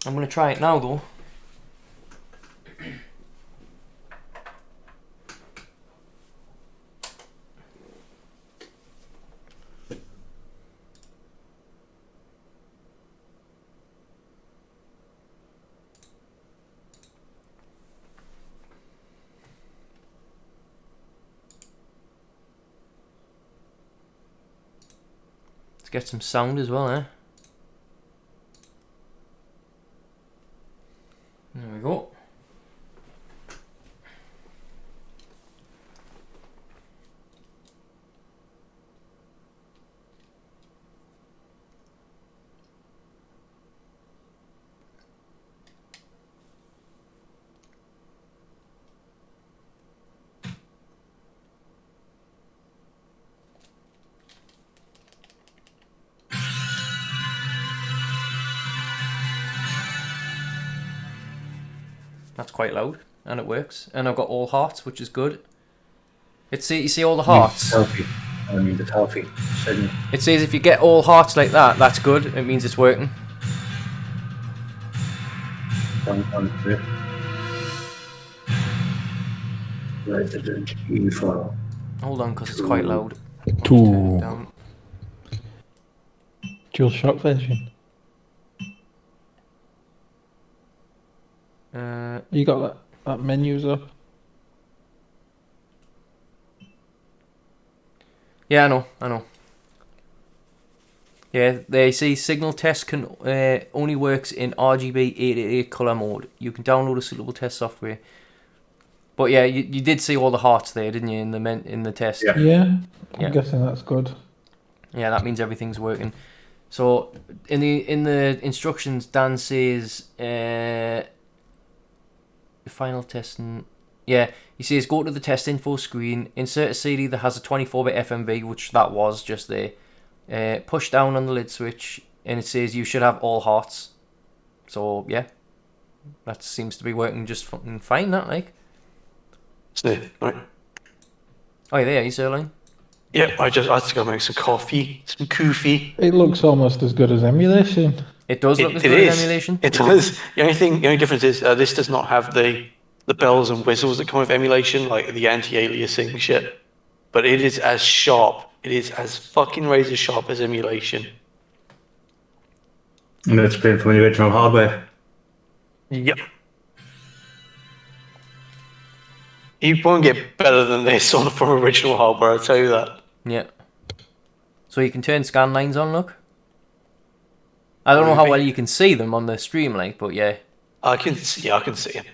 I'm going to try it now, though. Let's get some sound as well, eh? There we go. That's quite loud, and it works. And I've got all hearts, which is good. You see all the hearts? Healthy. I mean, it's healthy. Shouldn't. It says if you get all hearts like that, that's good. It means it's working. On there. Resident Evil. Hold on, because it's quite loud. Two. Turn it down. Dual shock version. You got that menus up? Yeah, I know. Yeah, they say signal test can only works in RGB 888 color mode. You can download a suitable test software. But yeah, you did see all the hearts there, didn't you, in the test? Yeah. Yeah. Yeah. I'm guessing that's good. Yeah, that means everything's working. So in the instructions, Dan says final testing. Yeah, he says go to the test info screen, insert a CD that has a 24-bit FMV, which that was just there. Push down on the lid switch, and it says you should have all hearts. So yeah, that seems to be working just fucking fine. That like. Sniff. Right. Oh, yeah, there, you Sirline. Yeah, I had to go make some coffee, some coffee. It looks almost as good as emulation. It does look as It good as is. emulation. It does. The only difference is this does not have the bells and whistles that come with emulation, like the anti-aliasing shit. But it is as sharp. It is as fucking razor sharp as emulation. And it's been from the original hardware. Yep. You won't get better than this on from original hardware, I'll tell you that. Yeah. So you can turn scan lines on, look. I don't know how well you can see them on the stream, like, but yeah. I can see it.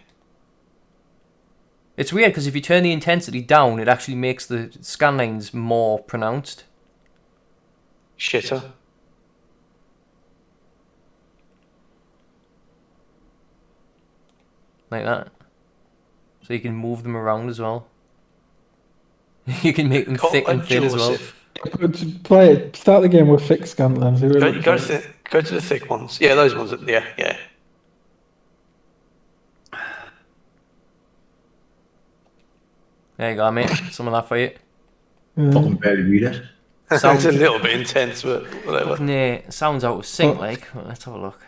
It's weird, because if you turn the intensity down, it actually makes the scan lines more pronounced. Shitter. Like that. So you can move them around as well. You can make them thick and thin as well. Play it. Start the game with thick scantlines. Go to the thick ones. Yeah, those ones. Yeah. There you go, mate. Some of that for you. Fucking barely read it. It's a little bit intense, but whatever. Nah, sounds out of sync, like. Let's have a look.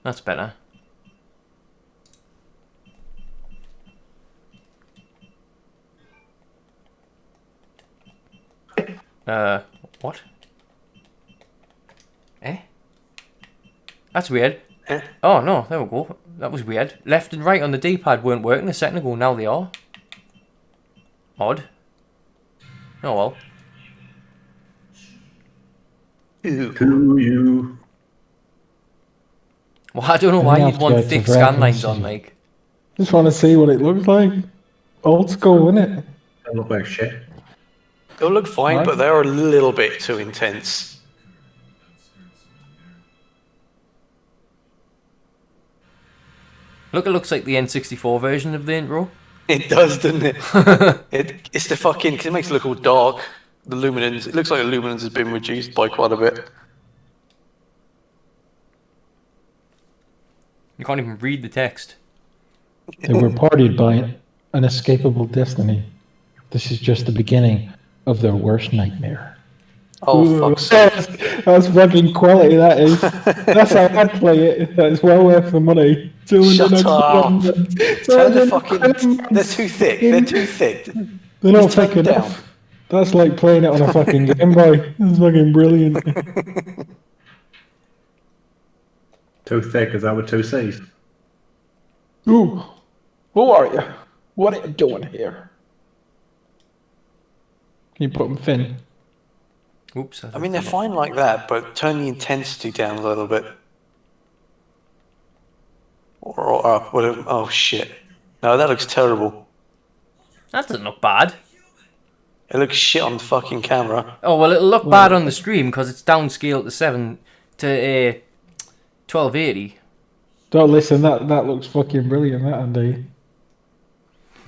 That's better. What? Eh? That's weird. Eh? Oh no, there we go. That was weird. Left and right on the D-pad weren't working a second ago. Now they are. Odd. Oh well. To you. Well, I don't know In why the you'd want outskirts thick of scan Raccoon lines on, City. like. Just want to see what it looks like. Old school, isn't it? Don't look like shit. They'll look fine, Right. but they're a little bit too intense. Look, it looks like the N64 version of the intro. It does, doesn't it? It's the fucking, because it makes it look all dark. The luminance, it looks like the luminance has been reduced by quite a bit. You can't even read the text. They were parted by an inescapable destiny. This is just the beginning of their worst nightmare. Oh, fuck's sake. That's fucking quality, that is. That's how I'd play it. That's well worth the money. Shut up. Turn the 200 fucking, they're too thick, they're too thick. They're not Just turn thick them enough. down. That's like playing it on a fucking Game Boy. It's fucking brilliant. Too thick, is that with two C's? Ooh, who are you? What are you doing here? Can you put them thin? Oops. I mean, they're fine like that, but turn the intensity down a little bit. Or up. Oh, shit. No, that looks terrible. That doesn't look bad. It looks shit on the fucking camera. Oh well, it'll look bad on the stream because it's downscaled to 1280. Don't listen, that looks fucking brilliant, that, Andy.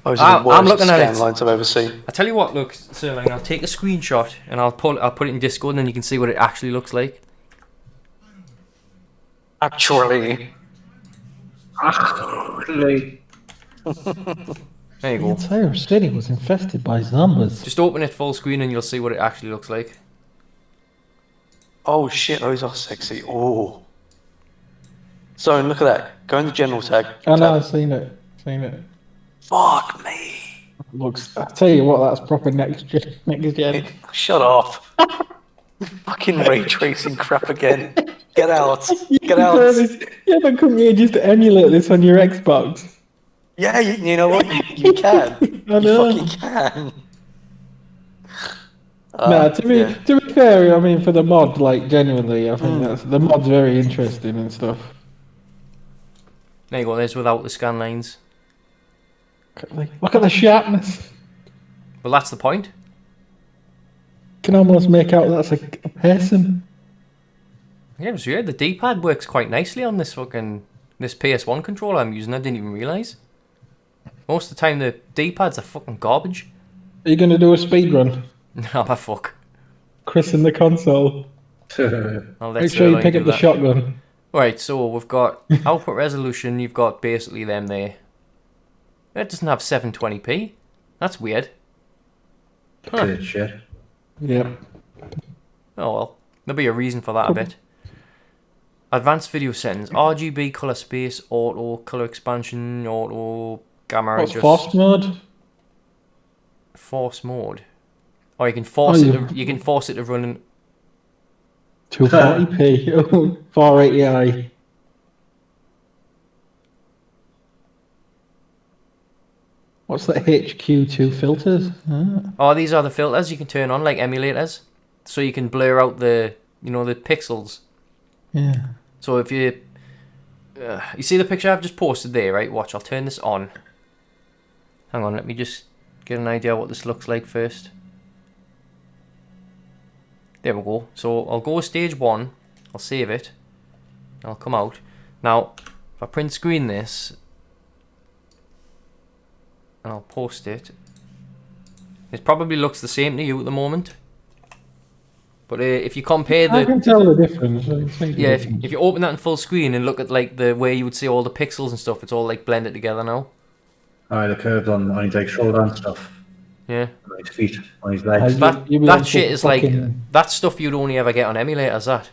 Those are the I'm worst looking at scan it. lines I've ever seen. I tell you what, look, Sirling, I'll take a screenshot and I'll put it in Discord, and then you can see what it actually looks like. Actually. There you The go. entire city was infested by zombies. Just open it full screen and you'll see what it actually looks like. Oh shit, those are sexy. Oh. So look at that. Go in the general tag. I know, tab. I've seen it. Fuck me. Looks. I tell you what, that's proper next gen. Shut up. Fucking ray tracing crap again. Get out. Get out. Yeah, but couldn't you just emulate this on your Xbox? Yeah, you know what? You can. I You know. fucking can. No, to be Yeah. to be fair, I mean for the mod, like genuinely, I think that's the mod's very interesting and stuff. There you go. There's without the scan lines. Look at the sharpness. Well, that's the point. You can almost make out that's a person. Yeah, it was weird. The D-pad works quite nicely on this PS1 controller I'm using. I didn't even realise. Most of the time, the D-pads are fucking garbage. Are you going to do a speed run? Nah, my fuck. Chris in the console. I'll let Make sure you Sirloin pick do up the that. shotgun. Right, so we've got output resolution. You've got basically them there. It doesn't have 720p. That's weird. Good shit. Yep. Oh well, there'll be a reason for that, I bet. Advanced video settings: RGB, color space, auto, color expansion, auto, gamma What's adjust, force mode? force mode. Oh, you can force Oh, it. You can force it to run in. 240p. 480i. What's that HQ2 filters? Oh, these are the filters you can turn on like emulators, so you can blur out the the pixels. Yeah. So if you see the picture I've just posted there, right? Watch, I'll turn this on. Hang on, let me just get an idea what this looks like first. There we go. So I'll go stage 1, I'll save it, I'll come out. Now, if I print screen this, and I'll post it, it probably looks the same to you at the moment. But if you compare I the... can tell the difference. I can see the Yeah, difference. if you open that in full screen and look at like the way you would see all the pixels and stuff, it's all like blended together now. Alright, the curves on his like shoulder and stuff. Yeah. On his feet, on his legs. You- That you'll be able that to shit is like fucking- that's stuff you'd only ever get on emulators. That.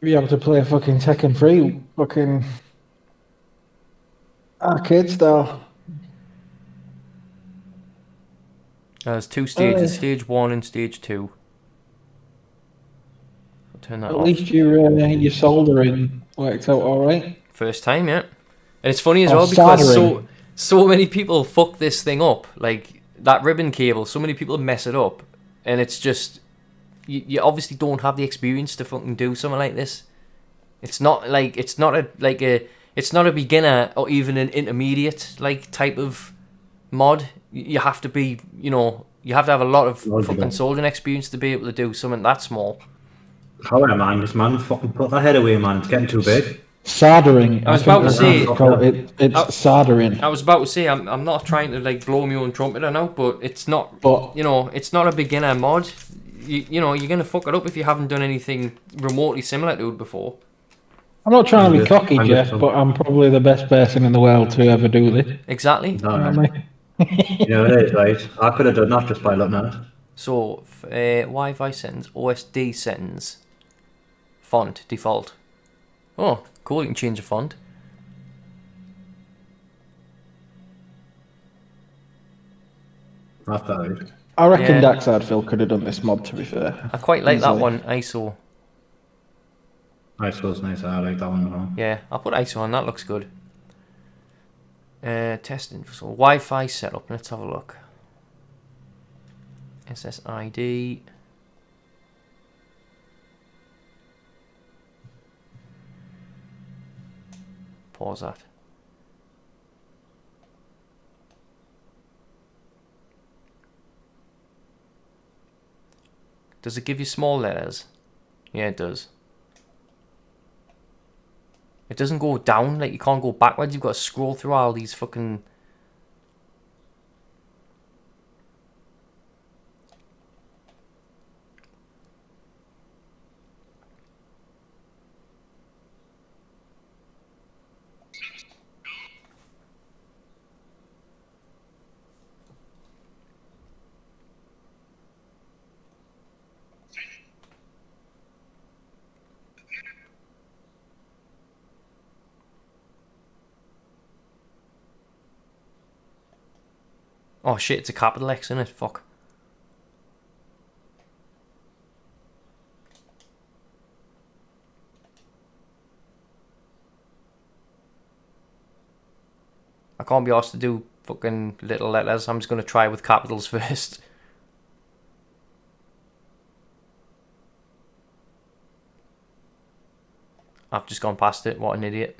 Be able to play a fucking Tekken 3 fucking arcade style. There's two stages: stage 1 and stage 2. Turn that At off. least your soldering worked out all right. First time, yeah. And it's funny as Oh, well because soldering. so many people fuck this thing up. Like that ribbon cable, so many people mess it up, and it's just you obviously don't have the experience to fucking do something like this. It's not a beginner or even an intermediate like type of mod. You have to be, you have to have a lot of fucking soldering experience to be able to do something that small. However, man, this man fucking put that head away, man. It's getting too big. Soldering. I was think about to that's say- what it's called. It's soldering. I was about to say I'm not trying to like blow my own trumpet or now, but it's not. But It's not a beginner mod. You're gonna fuck it up if you haven't done anything remotely similar to it before. I'm not trying to be I'm cocky, just- Jeff, but I'm probably the best person in the world to ever do this. Exactly. No, You know man. what I mean? You know it is, right? I could have done that just by looking at it. So Wi-Fi settings, OSD settings, font default. Oh, cool! You can change the font. That's bad. I reckon Yeah. Darkside Phil could have done this mod, to be fair. I quite like that Easily. one. ISO. I suppose nice. I like that one. Though. Yeah, I'll put ISO on. That looks good. Testing. So Wi-Fi setup. Let's have a look. SSID. Pause that. Does it give you small letters? Yeah, it does. It doesn't go down, like you can't go backwards, you've got to scroll through all these fucking... Oh shit, it's a capital X, isn't it? Fuck. I can't be asked to do fucking little letters. I'm just going to try with capitals first. I've just gone past it. What an idiot.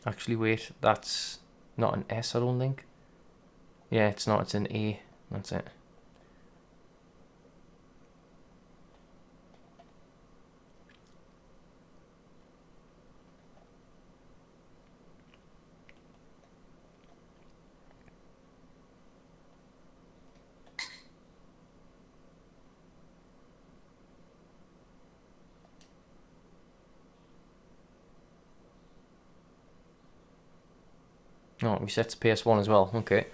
Actually, wait. That's not an S, I don't think. Yeah, it's not. It's an A. That's it. Oh, we set to PS1 as well. Okay.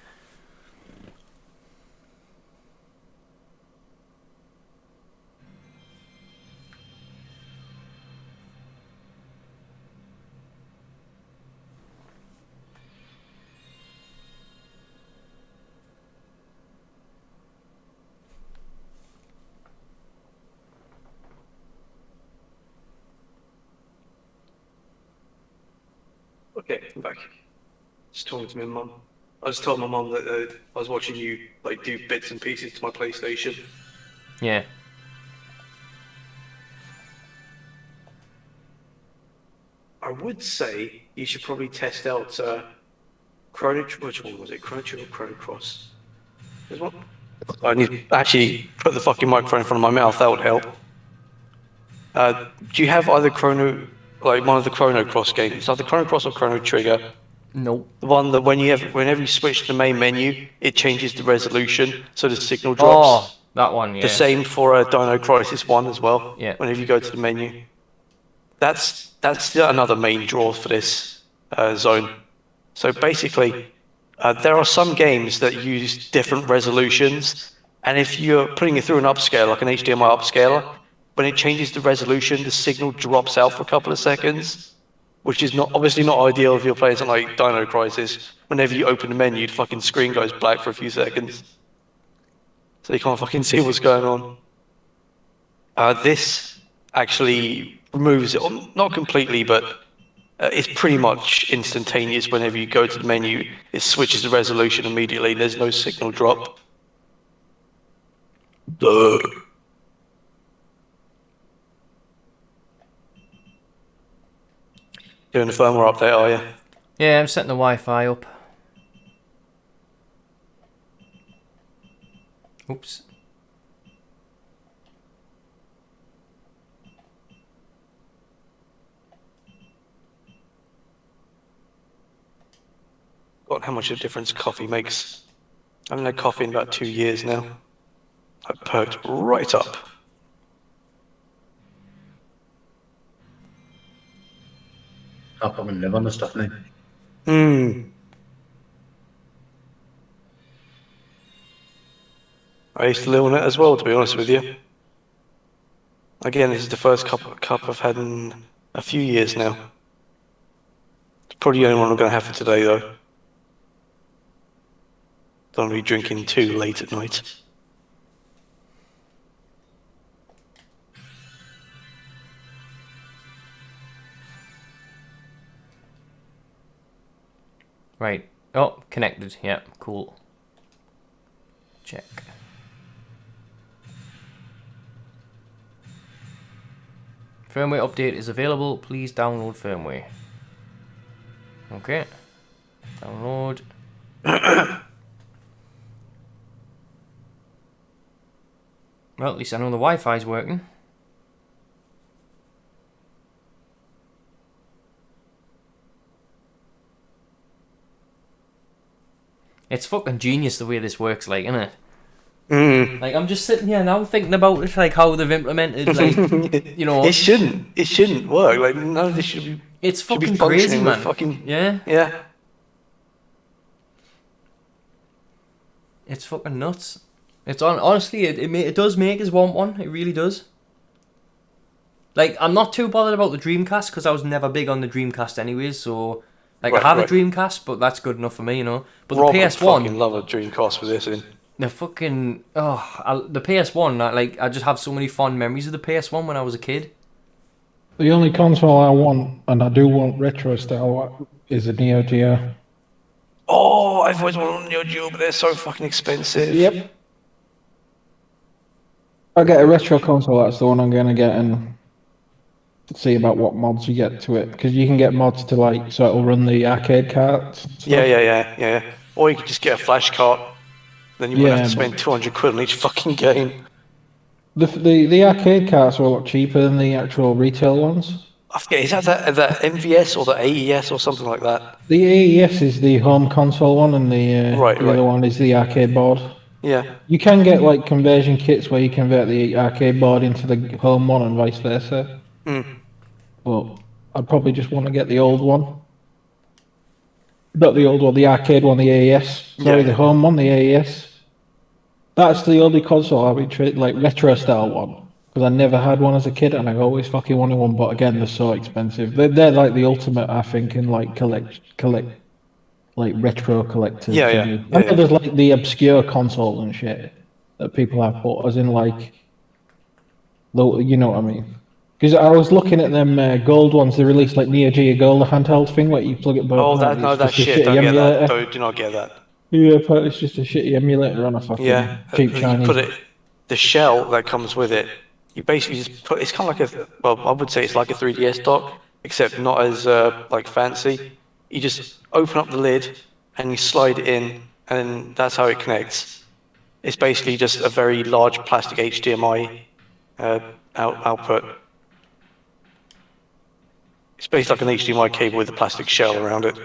Okay, I'm back. Just talking to my mum. I just told my mum that I was watching you like do bits and pieces to my PlayStation. Yeah. I would say you should probably test out Chrono. Which one was it? Chrono Trigger or Chrono Cross? There's one. I need to actually put the fucking microphone in front of my mouth. That would help. Do you have either like one of the Chrono Cross games? It's either Chrono Cross or Chrono Trigger. Nope. The one that whenever you switch to the main menu, it changes the resolution, so the signal drops. Oh, that one, yeah. The same for Dino Crisis 1 as well. Yeah. Whenever you go to the menu, that's another main draw for this zone. So basically, there are some games that use different resolutions, and if you're putting it through an upscaler, like an HDMI upscaler, when it changes the resolution, the signal drops out for a couple of seconds, which is not obviously not ideal if you're playing something like Dino Crisis. Whenever you open the menu, the fucking screen goes black for a few seconds, so you can't fucking see what's going on. This actually removes it, not completely, but it's pretty much instantaneous. Whenever you go to the menu, it switches the resolution immediately. There's no signal drop. Doing the firmware update, are you? Yeah, I'm setting the Wi-Fi up. Oops. God, how much of a difference coffee makes. I haven't had coffee in about 2 years now. I perked right up. I'll come and live on the stuff now. I used to live on it as well, to be honest with you. Again, this is the first cup I've had in a few years now. It's probably the only one I'm going to have for today, though. Don't want to be drinking too late at night. Right. Oh, connected. Yeah, cool. Check. Firmware update is available. Please download firmware. Okay. Download. Well, at least I know the Wi-Fi's working. It's fucking genius the way this works, like, isn't it? Like, I'm just sitting here now thinking about it, like how they've implemented, like, you know. It shouldn't work. Like, none of this should be. It's should be fucking functioning crazy, with man. Fucking, Yeah, yeah. it's fucking nuts. It's honestly, it does make us want one. It really does. Like, I'm not too bothered about the Dreamcast because I was never big on the Dreamcast anyways. So, like, Right, I have right. a Dreamcast, but that's good enough for me, you know. But Rob the would PS1, fucking love a Dreamcast with this in. the fucking the PS1, I just have so many fond memories of the PS1 when I was a kid. The only console I want, and I do want retro style, is a Neo Geo. Oh, I've always wanted a Neo Geo, but they're so fucking expensive. Yep. I get a retro console. That's the one I'm gonna get and see about what mods you get to it, because you can get mods to like so it'll run the arcade carts. and stuff. Yeah. Or you could just get a flash cart. Then you wouldn't have to Yeah, spend 200 quid on each fucking game. The arcade carts are a lot cheaper than the actual retail ones. I forget, is that the MVS or the AES or something like that? The AES is the home console one, and the Right. other one is the arcade board. Yeah. You can get like conversion kits where you convert the arcade board into the home one and vice versa. But I'd probably just want to get the old one. Not the old one, the arcade one, the AES. Sorry, Yeah. the home one, the AES. That's the only console I've been like retro style one. Because I never had one as a kid and I always fucking wanted one, but again, they're so expensive. They're like the ultimate, I think, in like collect like retro collectors. Yeah. I know there's like the obscure console and shit that people have bought, as in like, you know what I mean? Because I was looking at them gold ones. They released like Neo Geo Gold, the handheld thing where you plug it both. Oh, ways. It's that just a shit. shitty Don't get that. emulator. Do not get that. Yeah, but it's just a shitty emulator on a fucking cheap You Chinese. put it, the shell that comes with it, you basically just put, it's kind of like a, well, I would say it's like a 3DS dock, except not as like fancy. You just open up the lid and you slide it in, and that's how it connects. It's basically just a very large plastic HDMI output. It's basically like an HDMI cable with a plastic shell around it.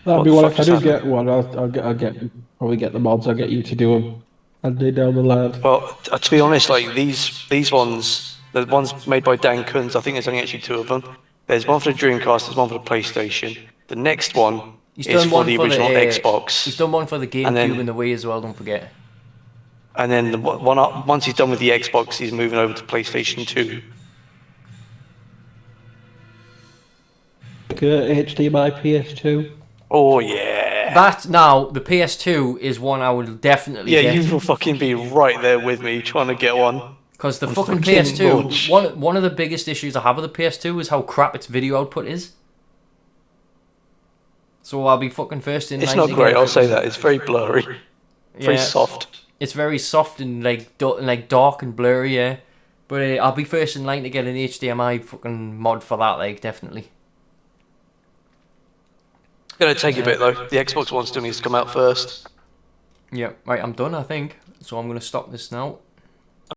That'd What be the one fuck if I just do happened? get one. I'll probably get the mods. I'll get you to do them. I'll do down the line. Well, to be honest, like these ones, the ones made by Dan Kunz, I think there's only actually 2 of them. There's one for the Dreamcast, there's one for the PlayStation. The next one He's is done for one the for original the Xbox. He's done one for the GameCube then- and the Wii as well. Don't forget. And then once he's done with the Xbox, he's moving over to PlayStation 2. HDMI PS2. Oh yeah. That now the PS2 is one I will definitely Yeah, get. you will fucking be right there with me trying to get one. Because the On fucking fucking PS2, launch. one of the biggest issues I have with the PS2 is how crap its video output is. So I'll be fucking first in It's line not to great, get I'll it. say that. It's very blurry. Very Yeah. soft. It's very soft and like dark and blurry, yeah. But I'll be first in line to get an HDMI fucking mod for that, like definitely. It's gonna take a bit though. The Xbox One still needs to come out first. Yeah, right, I'm done, I think. So I'm gonna stop this now.